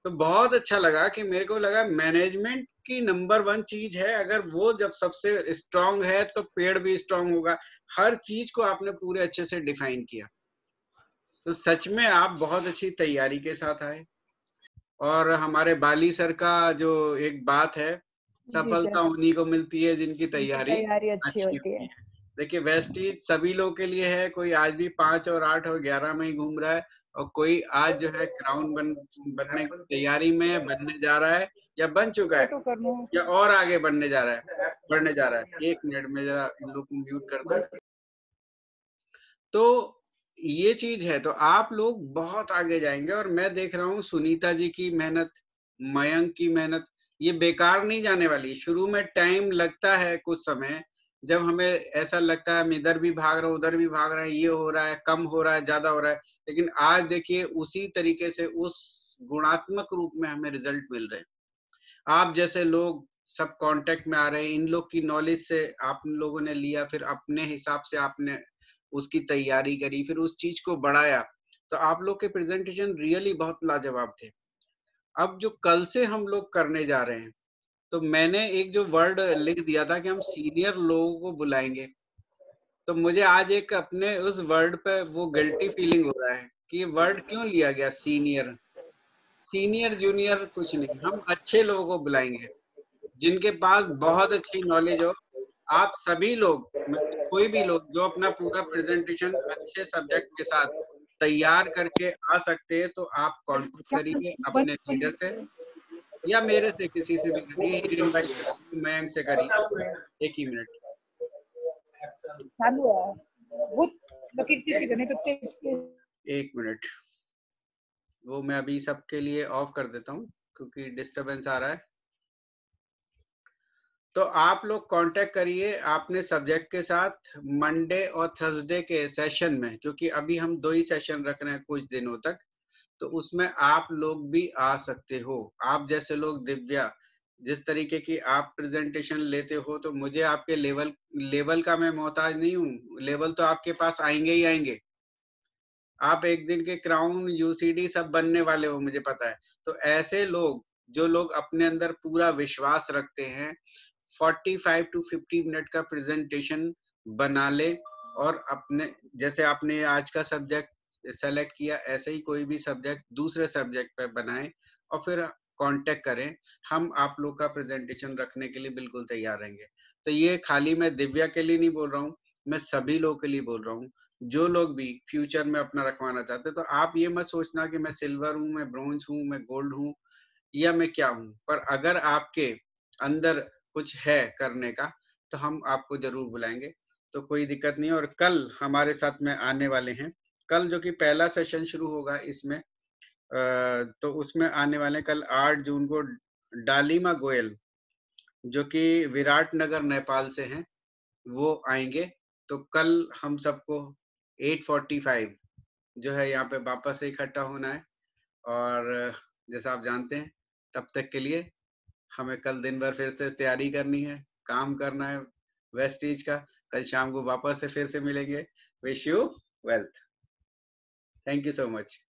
S1: तो बहुत अच्छा लगा। कि मेरे को लगा मैनेजमेंट की नंबर 1 चीज है, अगर वो जब सबसे स्ट्रांग है तो पेड़ भी स्ट्रांग होगा। हर चीज को आपने पूरे अच्छे से डिफाइन किया, तो सच में आप बहुत अच्छी तैयारी के साथ आए। और हमारे बाली सर का जो एक बात है, सफलता उन्हीं को मिलती है जिनकी तैयारी अच्छी होती है। देखिए वेस्टीज सभी लोगों के लिए है, कोई आज भी 5 और 8 और 11 में ही घूम रहा है, और कोई आज जो है क्राउन बनने की तैयारी में, बनने जा रहा है, या बन चुका है, या और आगे बढ़ने जा रहा है। 1 मिनट में जरा इन लोग को म्यूट कर दो। तो ये चीज है, तो आप लोग बहुत आगे जाएंगे। और मैं देख रहा हूँ सुनीता जी की मेहनत, मयंक की मेहनत, ये बेकार नहीं जाने वाली। शुरू में टाइम लगता है, कुछ समय जब हमें ऐसा लगता है हम इधर भी भाग रहे हैं, उधर भी भाग रहे हैं, ये हो रहा है, कम हो रहा है, ज्यादा हो रहा है, लेकिन आज देखिए उसी तरीके से उस गुणात्मक रूप में हमें रिजल्ट मिल रहे हैं। आप जैसे लोग सब कांटेक्ट में आ रहे हैं, इन लोग की नॉलेज से आप लोगों ने लिया, फिर अपने हिसाब से आपने उसकी तैयारी करी, फिर उस चीज को बढ़ाया, तो आप लोग के प्रेजेंटेशन रियली बहुत लाजवाब थे। अब जो कल से हम लोग करने जा रहे हैं, तो मैंने एक जो वर्ड लिख दिया था कि हम सीनियर लोगों को बुलाएंगे, तो मुझे आज एक अपने उस वर्ड पे वो गिल्टी फीलिंग हो रहा है कि ये वर्ड क्यों लिया गया सीनियर। सीनियर जूनियर कुछ नहीं, हम अच्छे लोगों को बुलाएंगे जिनके पास बहुत अच्छी नॉलेज हो। आप सभी लोग, मतलब कोई भी लोग जो अपना पूरा प्रेजेंटेशन अच्छे सब्जेक्ट के साथ तैयार करके आ सकते हैं, तो आप कांटेक्ट करिए अपने लीडर से, या मेरे से, किसी से भी करिए, हिरेन भाई से, मयंक से करिए। 1 ही मिनट। एक मिनट, वो मैं अभी सबके लिए ऑफ कर देता हूँ क्योंकि डिस्टरबेंस आ रहा है। तो आप लोग कांटेक्ट करिए आपने सब्जेक्ट के साथ मंडे और थर्सडे के सेशन में, क्योंकि अभी हम 2 ही सेशन रख रहे हैं कुछ दिनों तक, तो उसमें आप लोग भी आ सकते हो। आप जैसे लोग, दिव्या, जिस तरीके की आप प्रेजेंटेशन लेते हो, तो मुझे आपके लेवल का मैं मोहताज नहीं हूँ, लेवल तो आपके पास आएंगे ही आएंगे। आप एक दिन के क्राउन, यूसीडी सब बनने वाले हो, मुझे पता है। तो ऐसे लोग, जो लोग अपने अंदर पूरा विश्वास रखते हैं, 45 टू 50 मिनट का प्रेजेंटेशन बना ले, और अपने, जैसे आपने आज का सब्जेक्ट सेलेक्ट किया, ऐसे ही कोई भी सब्जेक्ट दूसरे सब्जेक्ट पे बनाएं और फिर कांटेक्ट करें। हम आप लोग का प्रेजेंटेशन रखने के लिए बिल्कुल तैयार रहेंगे। तो ये खाली मैं दिव्या के लिए नहीं बोल रहा हूँ, मैं सभी लोगों के लिए बोल रहा हूँ, जो लोग भी फ्यूचर में अपना रखवाना चाहते हैं। तो आप ये मत सोचना कि मैं सिल्वर हूँ, मैं ब्रॉन्ज हूँ, मैं गोल्ड हूँ, या मैं क्या हूँ। पर अगर आपके अंदर कुछ है करने का, तो हम आपको जरूर बुलाएंगे, तो कोई दिक्कत नहीं है। और कल हमारे साथ में आने वाले हैं, कल जो कि पहला सेशन शुरू होगा इसमें, तो उसमें आने वाले कल 8 जून को डालिमा गोयल, जो कि विराटनगर नेपाल से हैं, वो आएंगे। तो कल हम सबको 8:45 जो है यहाँ पे वापस से इकट्ठा होना है। और जैसा आप जानते हैं, तब तक के लिए हमें कल दिन भर फिर से तैयारी करनी है, काम करना है वेस्टीज का। कल शाम को वापस से फिर से मिलेंगे। Wish you wealth. Thank you so much.